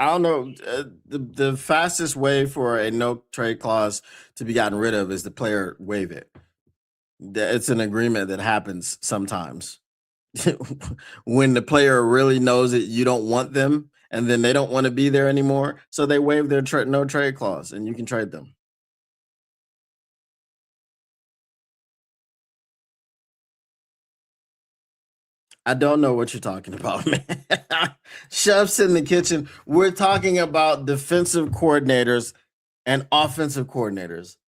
Speaker 1: I don't know. The fastest way for a no trade clause to be gotten rid of is the player waive it. It's an agreement that happens sometimes. When the player really knows that you don't want them and then they don't want to be there anymore, so they waive their no trade clause and you can trade them. I don't know what you're talking about, man. Chef's in the kitchen. We're talking about defensive coordinators and offensive coordinators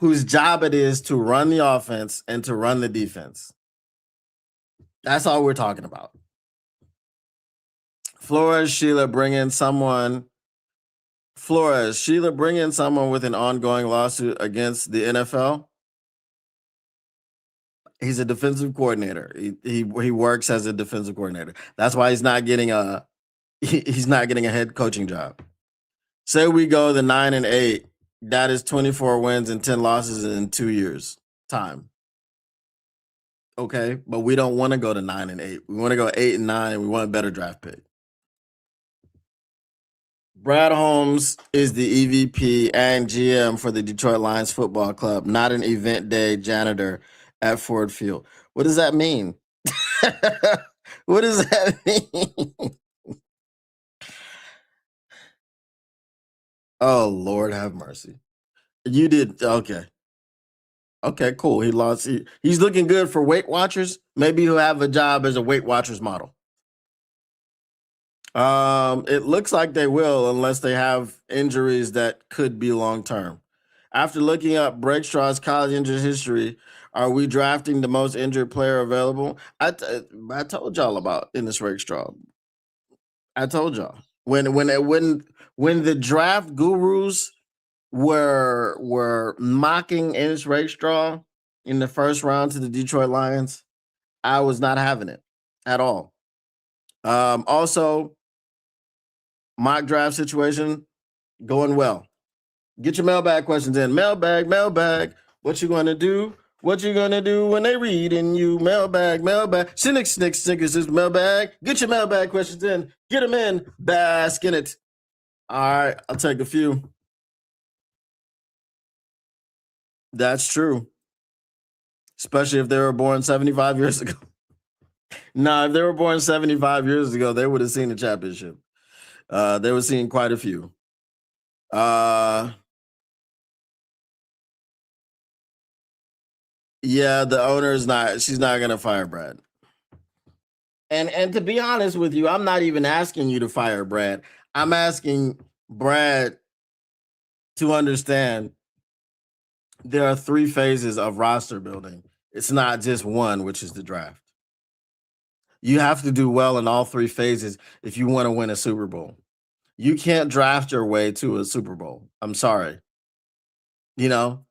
Speaker 1: whose job it is to run the offense and to run the defense. That's all we're talking about. Sheila, bring in someone with an ongoing lawsuit against the NFL. He's a defensive coordinator. He works as a defensive coordinator. That's why he's not getting a head coaching job. Say we go the 9-8. That is 24 wins and 10 losses in 2 years time. Okay, but we don't want to go to 9-8. We want to go 8-9, and we want a better draft pick. Brad Holmes is the EVP and GM for the Detroit Lions Football Club, not an event day janitor at Ford Field. What does that mean? What does that mean? Oh, Lord have mercy. You did okay. Okay, cool. He lost. He's looking good for Weight Watchers. Maybe he'll have a job as a Weight Watchers model. It looks like they will, unless they have injuries that could be long term. After looking up Breakstraw's college injury history, are we drafting the most injured player available? I told y'all about Ennis Rakestraw. I told y'all when the draft gurus were mocking Ennis Rakestraw in the first round to the Detroit Lions, I was not having it at all. Also, mock draft situation going well. Get your mailbag questions in. Mailbag, mailbag. What you gonna do? What you gonna do when they reading you? Mailbag, mailbag. Snickers is mailbag. Get your mailbag questions in. Get them in. Bask in it. All right, I'll take a few. That's true. Especially if they were born 75 years ago. Nah, if they were born 75 years ago, they would have seen the championship. They were seeing quite a few. Yeah, the owner is not. She's not gonna fire Brad. And to be honest with you, I'm not even asking you to fire Brad. I'm asking Brad to understand there are 3 phases of roster building. It's not just one, which is the draft. You have to do well in all 3 phases if you want to win a Super Bowl. You can't draft your way to a Super Bowl. I'm sorry. You know?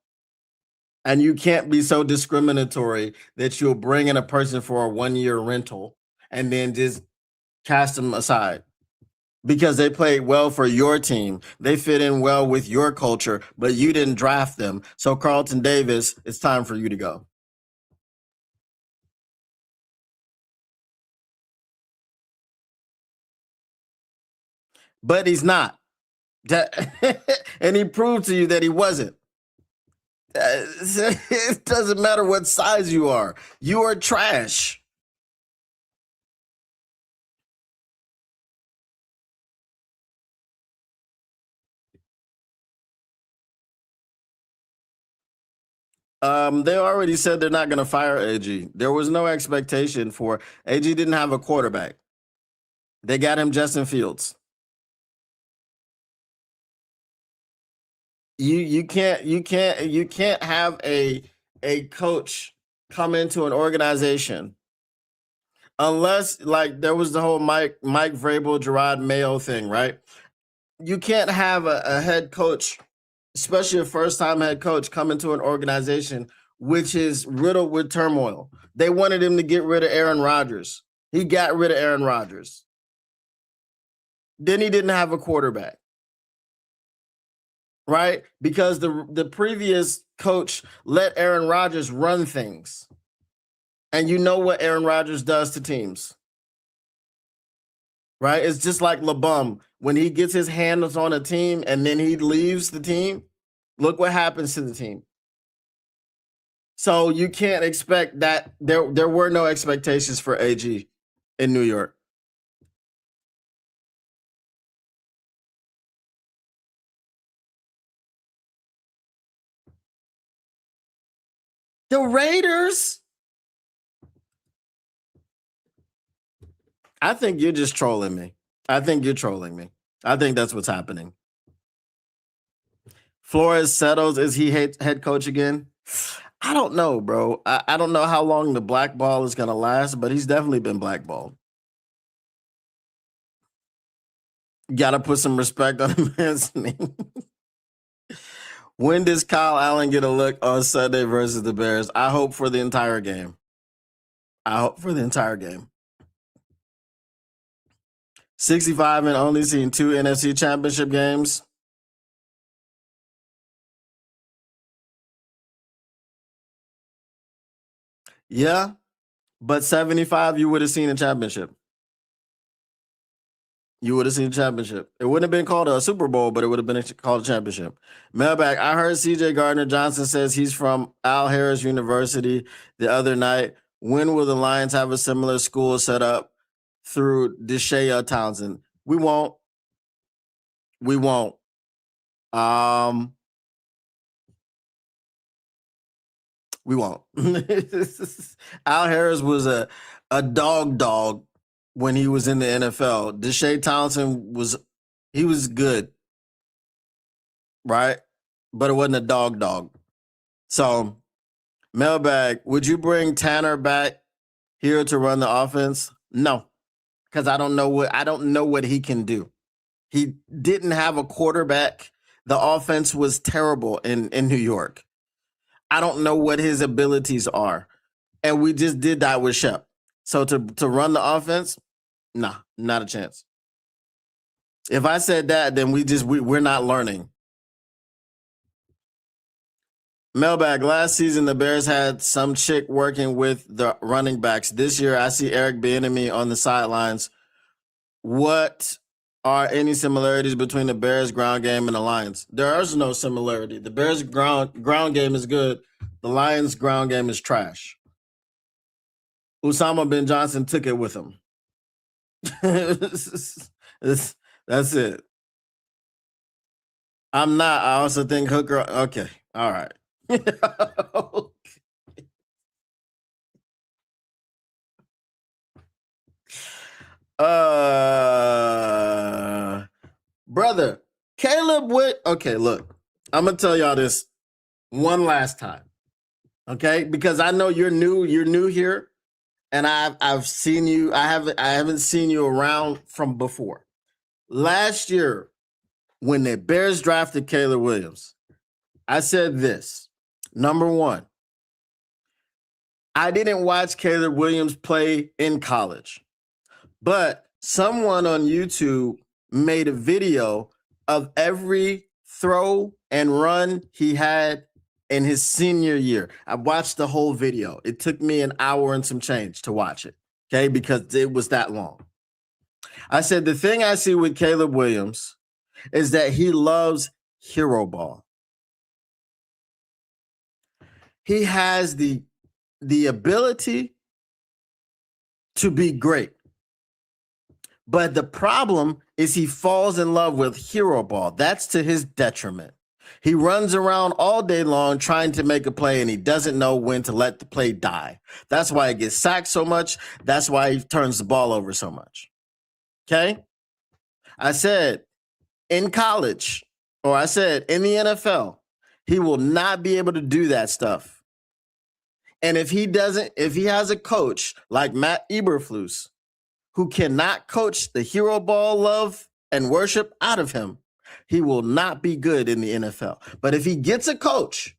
Speaker 1: And you can't be so discriminatory that you'll bring in a person for a 1-year rental and then just cast them aside because they played well for your team. They fit in well with your culture, but you didn't draft them. So Carlton Davis, it's time for you to go. But he's not. And he proved to you that he wasn't. It doesn't matter what size you are. You are trash. They already said they're not going to fire AG. There was no expectation for AG. Didn't have a quarterback. They got him Justin Fields. You can't have a coach come into an organization unless like there was the whole Mike Vrabel, Gerard Mayo thing, right? You can't have a head coach, especially a first time head coach, come into an organization which is riddled with turmoil. They wanted him to get rid of Aaron Rodgers. He got rid of Aaron Rodgers. Then he didn't have a quarterback. Right? Because the previous coach let Aaron Rodgers run things. And you know what Aaron Rodgers does to teams. Right? It's just like LeBum. When he gets his hands on a team and then he leaves the team, look what happens to the team. So you can't expect that. There were no expectations for AG in New York. The Raiders? I think you're just trolling me. I think you're trolling me. I think that's what's happening. Flores settles. Is he head coach again? I don't know, bro. I don't know how long the blackball is going to last, but he's definitely been blackballed. Got to put some respect on the man's name. When does Kyle Allen get a look on Sunday versus the Bears? I hope for the entire game. I hope for the entire game. 65 and only seen 2 NFC championship games. Yeah, but 75, you would have seen a championship. You would have seen a championship. It wouldn't have been called a Super Bowl, but it would have been called a championship. Mailbag, I heard CJ Gardner Johnson says he's from Al Harris University the other night. When will the Lions have a similar school set up through Deshae Townsend? We won't. We won't. We won't. Al Harris was a dog when he was in the NFL. Deshae Townsend was good, right? But it wasn't a dog. So, mailbag, would you bring Tanner back here to run the offense? No, because I don't know what he can do. He didn't have a quarterback. The offense was terrible in New York. I don't know what his abilities are. And we just did that with Shep. So to run the offense, nah, not a chance. If I said that, then we're not learning. Mailbag, last season the Bears had some chick working with the running backs. This year I see Eric Bieniemy on the sidelines. What are any similarities between the Bears ground game and the Lions? There is no similarity. The Bears ground game is good. The Lions ground game is trash. Usama bin Johnson took it with him. That's it. I'm not. I also think Hooker. Okay. All right. Brother, Caleb Witt. Okay, look, I'm gonna tell y'all this one last time. Okay, because I know you're new. You're new here, and I've seen you. I haven't seen you around from before. Last year, when the Bears drafted Caleb Williams, I said this. Number one, I didn't watch Caleb Williams play in college, but someone on YouTube made a video of every throw and run he had in his senior year. I watched the whole video. It took me an hour and some change to watch it, okay, because it was that long. I said the thing I see with Caleb Williams is that he loves hero ball. He has the ability to be great. But the problem is he falls in love with hero ball. That's to his detriment. He runs around all day long trying to make a play, and he doesn't know when to let the play die. That's why he gets sacked so much. That's why he turns the ball over so much. Okay? I said in college, or I said in the NFL, he will not be able to do that stuff. And if he has a coach like Matt Eberflus, who cannot coach the hero ball love and worship out of him, he will not be good in the NFL. But if he gets a coach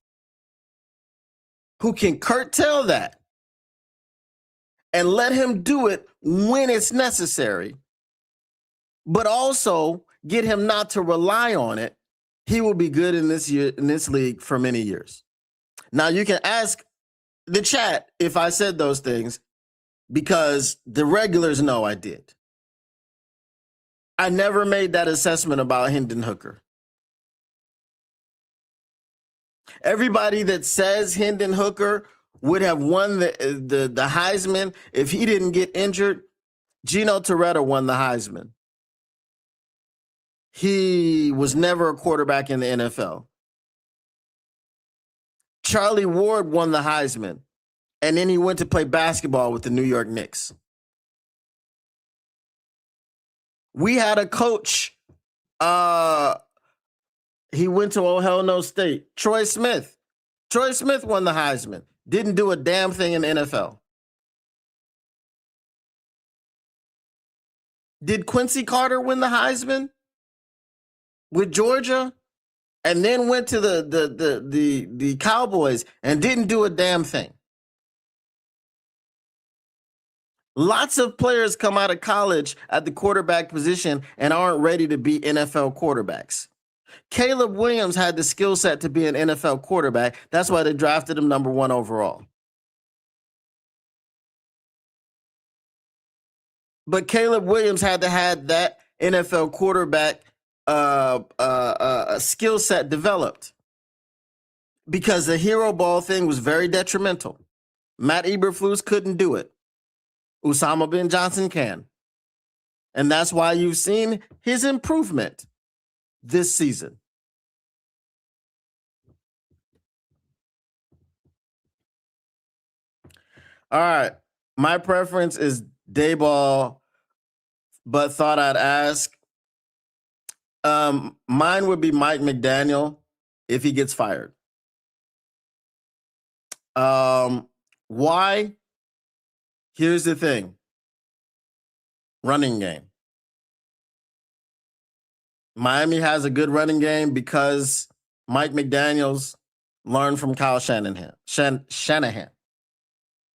Speaker 1: who can curtail that and let him do it when it's necessary, but also get him not to rely on it, he will be good in this league for many years. Now you can ask the chat if I said those things, because the regulars know I did. I never made that assessment about Hendon Hooker. Everybody that says Hendon Hooker would have won the Heisman if he didn't get injured, Gino Torretta won the Heisman. He was never a quarterback in the NFL. Charlie Ward won the Heisman, and then he went to play basketball with the New York Knicks. We had a coach. He went to Oh Hell No State. Troy Smith. Troy Smith won the Heisman. Didn't do a damn thing in the NFL. Did Quincy Carter win the Heisman with Georgia? And then went to the Cowboys and didn't do a damn thing. Lots of players come out of college at the quarterback position and aren't ready to be NFL quarterbacks. Caleb Williams had the skill set to be an NFL quarterback. That's why they drafted him number 1 overall. But Caleb Williams had to have that NFL quarterback skill set developed, because the hero ball thing was very detrimental. Matt Eberflus couldn't do it. Usama bin Johnson can. And that's why you've seen his improvement this season. All right. My preference is Daboll, but thought I'd ask. Mine would be Mike McDaniel if he gets fired. Why? Here's the thing. Running game. Miami has a good running game because Mike McDaniels learned from Kyle Shanahan.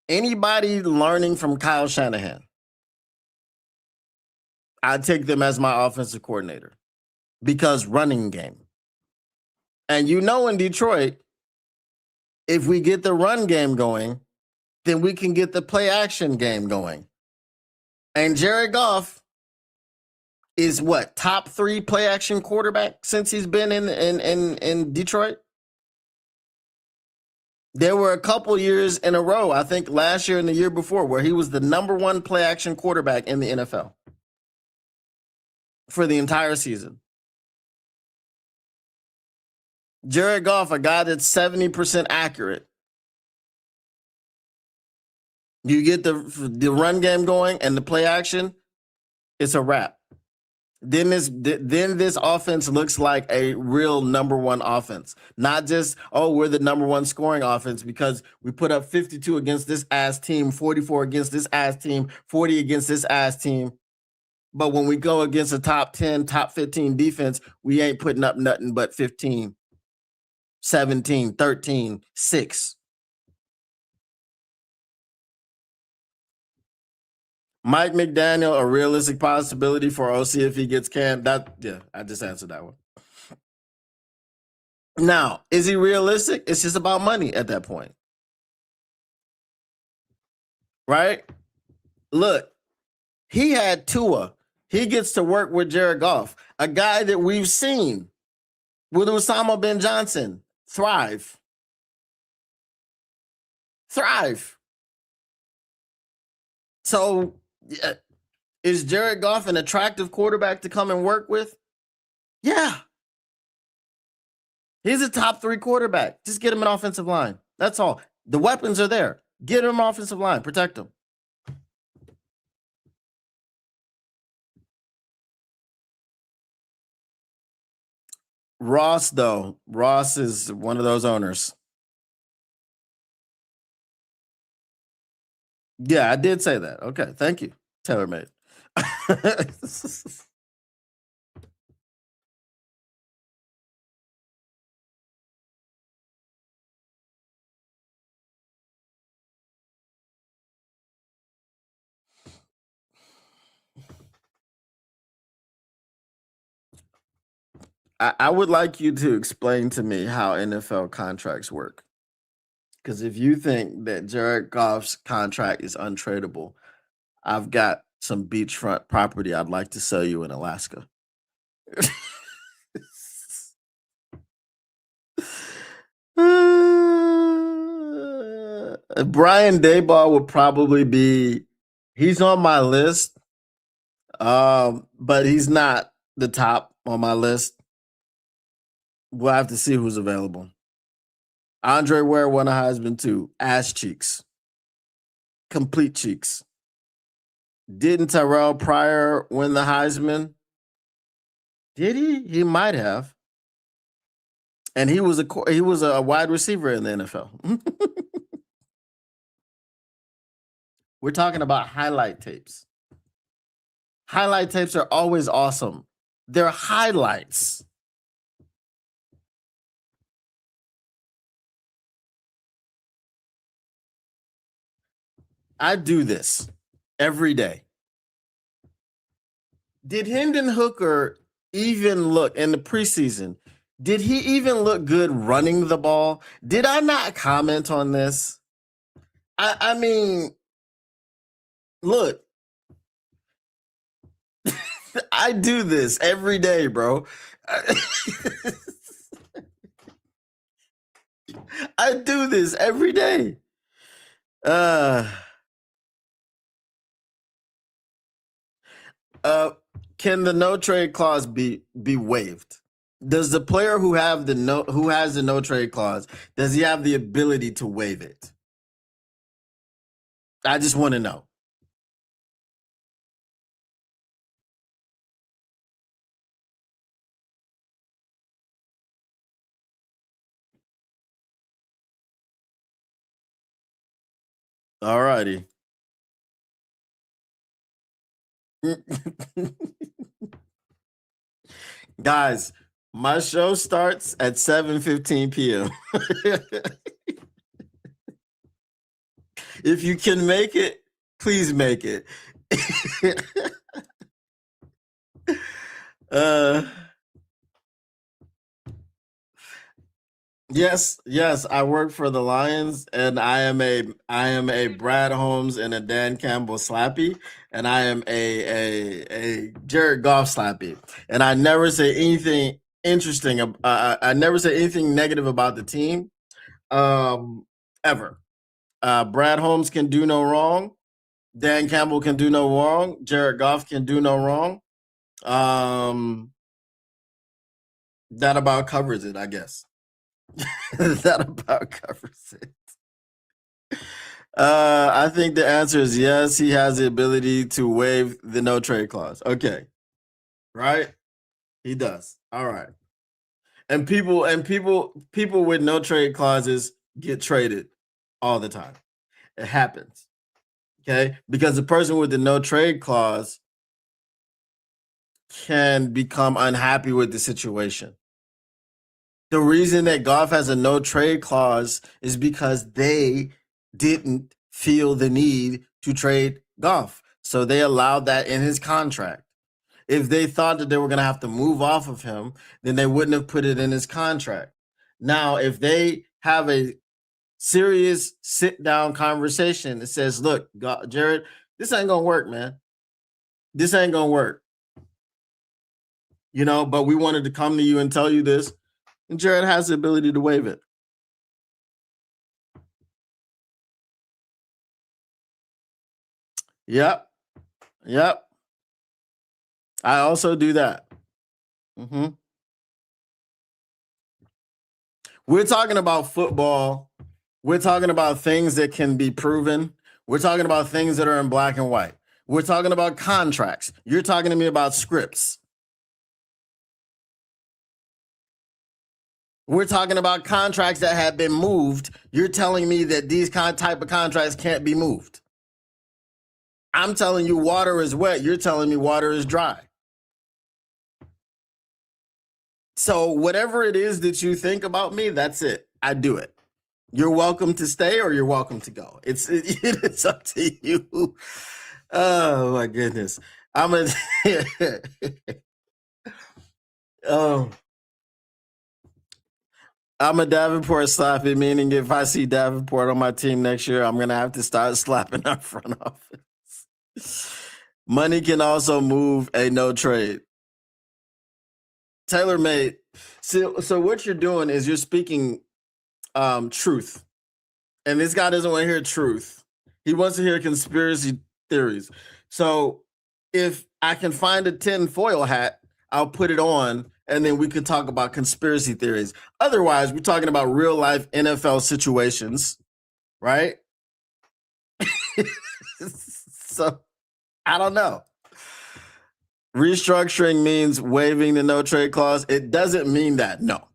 Speaker 1: Anybody learning from Kyle Shanahan? I take them as my offensive coordinator because running game. And in Detroit, if we get the run game going, then we can get the play action game going. And Jared Goff is what, top 3 play action quarterback since he's been in Detroit? There were a couple years in a row, I think last year and the year before, where he was the number 1 play action quarterback in the NFL for the entire season. Jared Goff, a guy that's 70% accurate. You get the run game going and the play action, it's a wrap. Then this offense looks like a real number 1 offense. Not just, we're the number 1 scoring offense because we put up 52 against this ass team, 44 against this ass team, 40 against this ass team. But when we go against a top 10, top 15 defense, we ain't putting up nothing but 15, 17, 13, 6. Mike McDaniel, a realistic possibility for OC if he gets canned? I just answered that one. Now, is he realistic? It's just about money at that point. Right? Look, he had Tua. He gets to work with Jared Goff, a guy that we've seen with Osama bin Johnson thrive. So, is Jared Goff an attractive quarterback to come and work with? Yeah. He's a top 3 quarterback. Just get him an offensive line. That's all. The weapons are there. Get him an offensive line. Protect him. Ross, though. Ross is one of those owners. Yeah, I did say that. Okay, thank you. TaylorMade. I would like you to explain to me how NFL contracts work. Because if you think that Jared Goff's contract is untradeable, I've got some beachfront property I'd like to sell you in Alaska. Brian Daboll would probably be, he's on my list, but he's not the top on my list. We'll have to see who's available. Andre Ware won a Heisman too. Ass cheeks. Complete cheeks. Didn't Terrell Pryor win the Heisman? Did he? He might have. And he was a wide receiver in the NFL. We're talking about highlight tapes. Highlight tapes are always awesome. They're highlights. I do this every day. Did Hendon Hooker even look in the preseason? Did he even look good running the ball? Did I not comment on this? I mean, look, I do this every day, bro. I do this every day. Can the no trade clause be waived? Does the player who has the no trade clause, does he have the ability to waive it? I just want to know. All righty. Guys, my show starts at 7:15 p.m. If you can make it, please make it. Uh, yes, I work for the Lions, and I am a Brad Holmes and a Dan Campbell slappy, and I am a Jared Goff slappy, and I never say anything interesting. I never say anything negative about the team, ever. Brad Holmes can do no wrong. Dan Campbell can do no wrong. Jared Goff can do no wrong. Um, that about covers it, I guess. That about covers it. I think the answer is yes. He has the ability to waive the no trade clause. Okay, right? He does. All right. And people with no trade clauses get traded all the time. It happens. Okay, because the person with the no trade clause can become unhappy with the situation. The reason that Goff has a no trade clause is because they didn't feel the need to trade Goff. So they allowed that in his contract. If they thought that they were going to have to move off of him, then they wouldn't have put it in his contract. Now, if they have a serious sit down conversation that says, look, Jared, this ain't going to work, man. This ain't going to work. But we wanted to come to you and tell you this. And Jared has the ability to waive it. Yep. I also do that. We're talking about football. We're talking about things that can be proven. We're talking about things that are in black and white. We're talking about contracts. You're talking to me about scripts. We're talking about contracts that have been moved. You're telling me that these type of contracts can't be moved. I'm telling you water is wet. You're telling me water is dry. So whatever it is that you think about me, that's it. I do it. You're welcome to stay or you're welcome to go. It's up to you. Oh my goodness. I'm a oh. I'm a Davenport slappy, meaning if I see Davenport on my team next year, I'm gonna have to start slapping our front office. Money can also move a no trade. Taylor made. So what you're doing is you're speaking truth. And this guy doesn't want to hear truth. He wants to hear conspiracy theories. So if I can find a tinfoil hat, I'll put it on and then we could talk about conspiracy theories. Otherwise, we're talking about real life NFL situations, right? So I don't know. Restructuring means waiving the no trade clause. It doesn't mean that. No.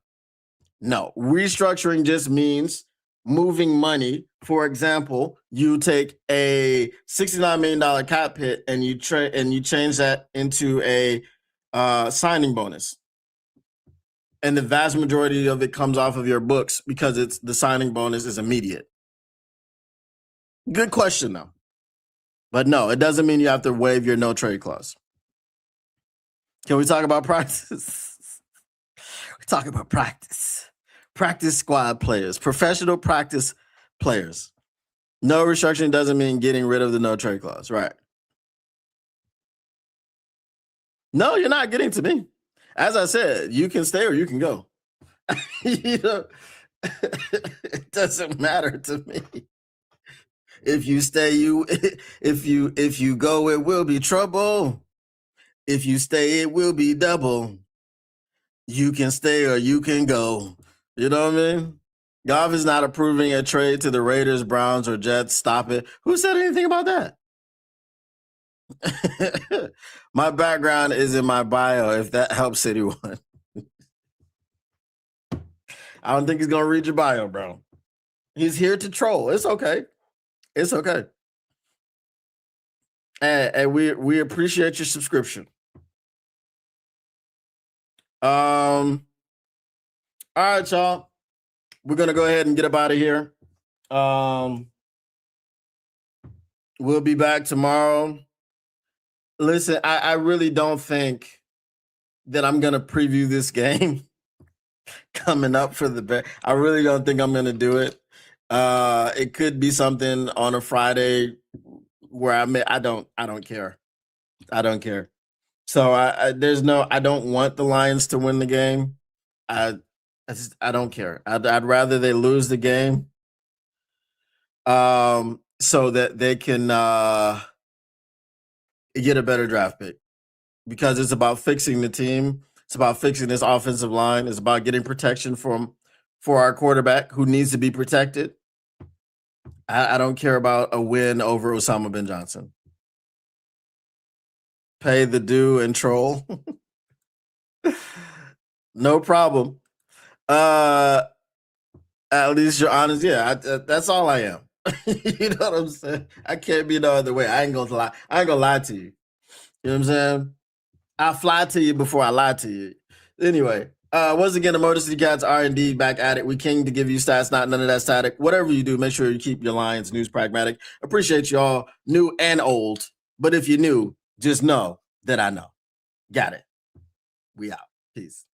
Speaker 1: Restructuring just means moving money. For example, you take a $69 million cap hit and you change that into a signing bonus. And the vast majority of it comes off of your books because the signing bonus is immediate. Good question, though. But no, it doesn't mean you have to waive your no trade clause. Can we talk about practice? We talk about practice. Practice squad players, professional practice players. No restructuring doesn't mean getting rid of the no trade clause, right? No, you're not getting to me. As I said, you can stay or you can go. It doesn't matter to me. If you stay, if you go, it will be trouble. If you stay, it will be double. You can stay or you can go. You know what I mean? Goff is not approving a trade to the Raiders, Browns, or Jets. Stop it. Who said anything about that? My background is in my bio, if that helps anyone. I don't think he's going to read your bio, bro. He's here to troll. It's okay. It's okay. And we appreciate your subscription. All right, y'all. We're going to go ahead and get up out of here. We'll be back tomorrow. Listen, I really don't think that I'm gonna preview this game coming up for the Bears. I really don't think I'm gonna do it. It could be something on a Friday where I don't care. I don't care. So I don't want the Lions to win the game. I I don't care. I'd rather they lose the game, so that they can get a better draft pick, because it's about fixing the team. It's about fixing this offensive line. It's about getting protection for our quarterback who needs to be protected. I don't care about a win over Osama bin Johnson. Pay the due and troll. No problem. At least you're honest. Yeah, that's all I am. You know what I'm saying? I can't be no other way. I ain't gonna lie. I ain't gonna lie to you. You know what I'm saying? I fly to you before I lie to you. Anyway, once again, the Motor City Cats are indeed back at it. We came to give you stats, not none of that static. Whatever you do, make sure you keep your Lions news pragmatic. Appreciate y'all, new and old. But if you're new, just know that I know. Got it. We out. Peace.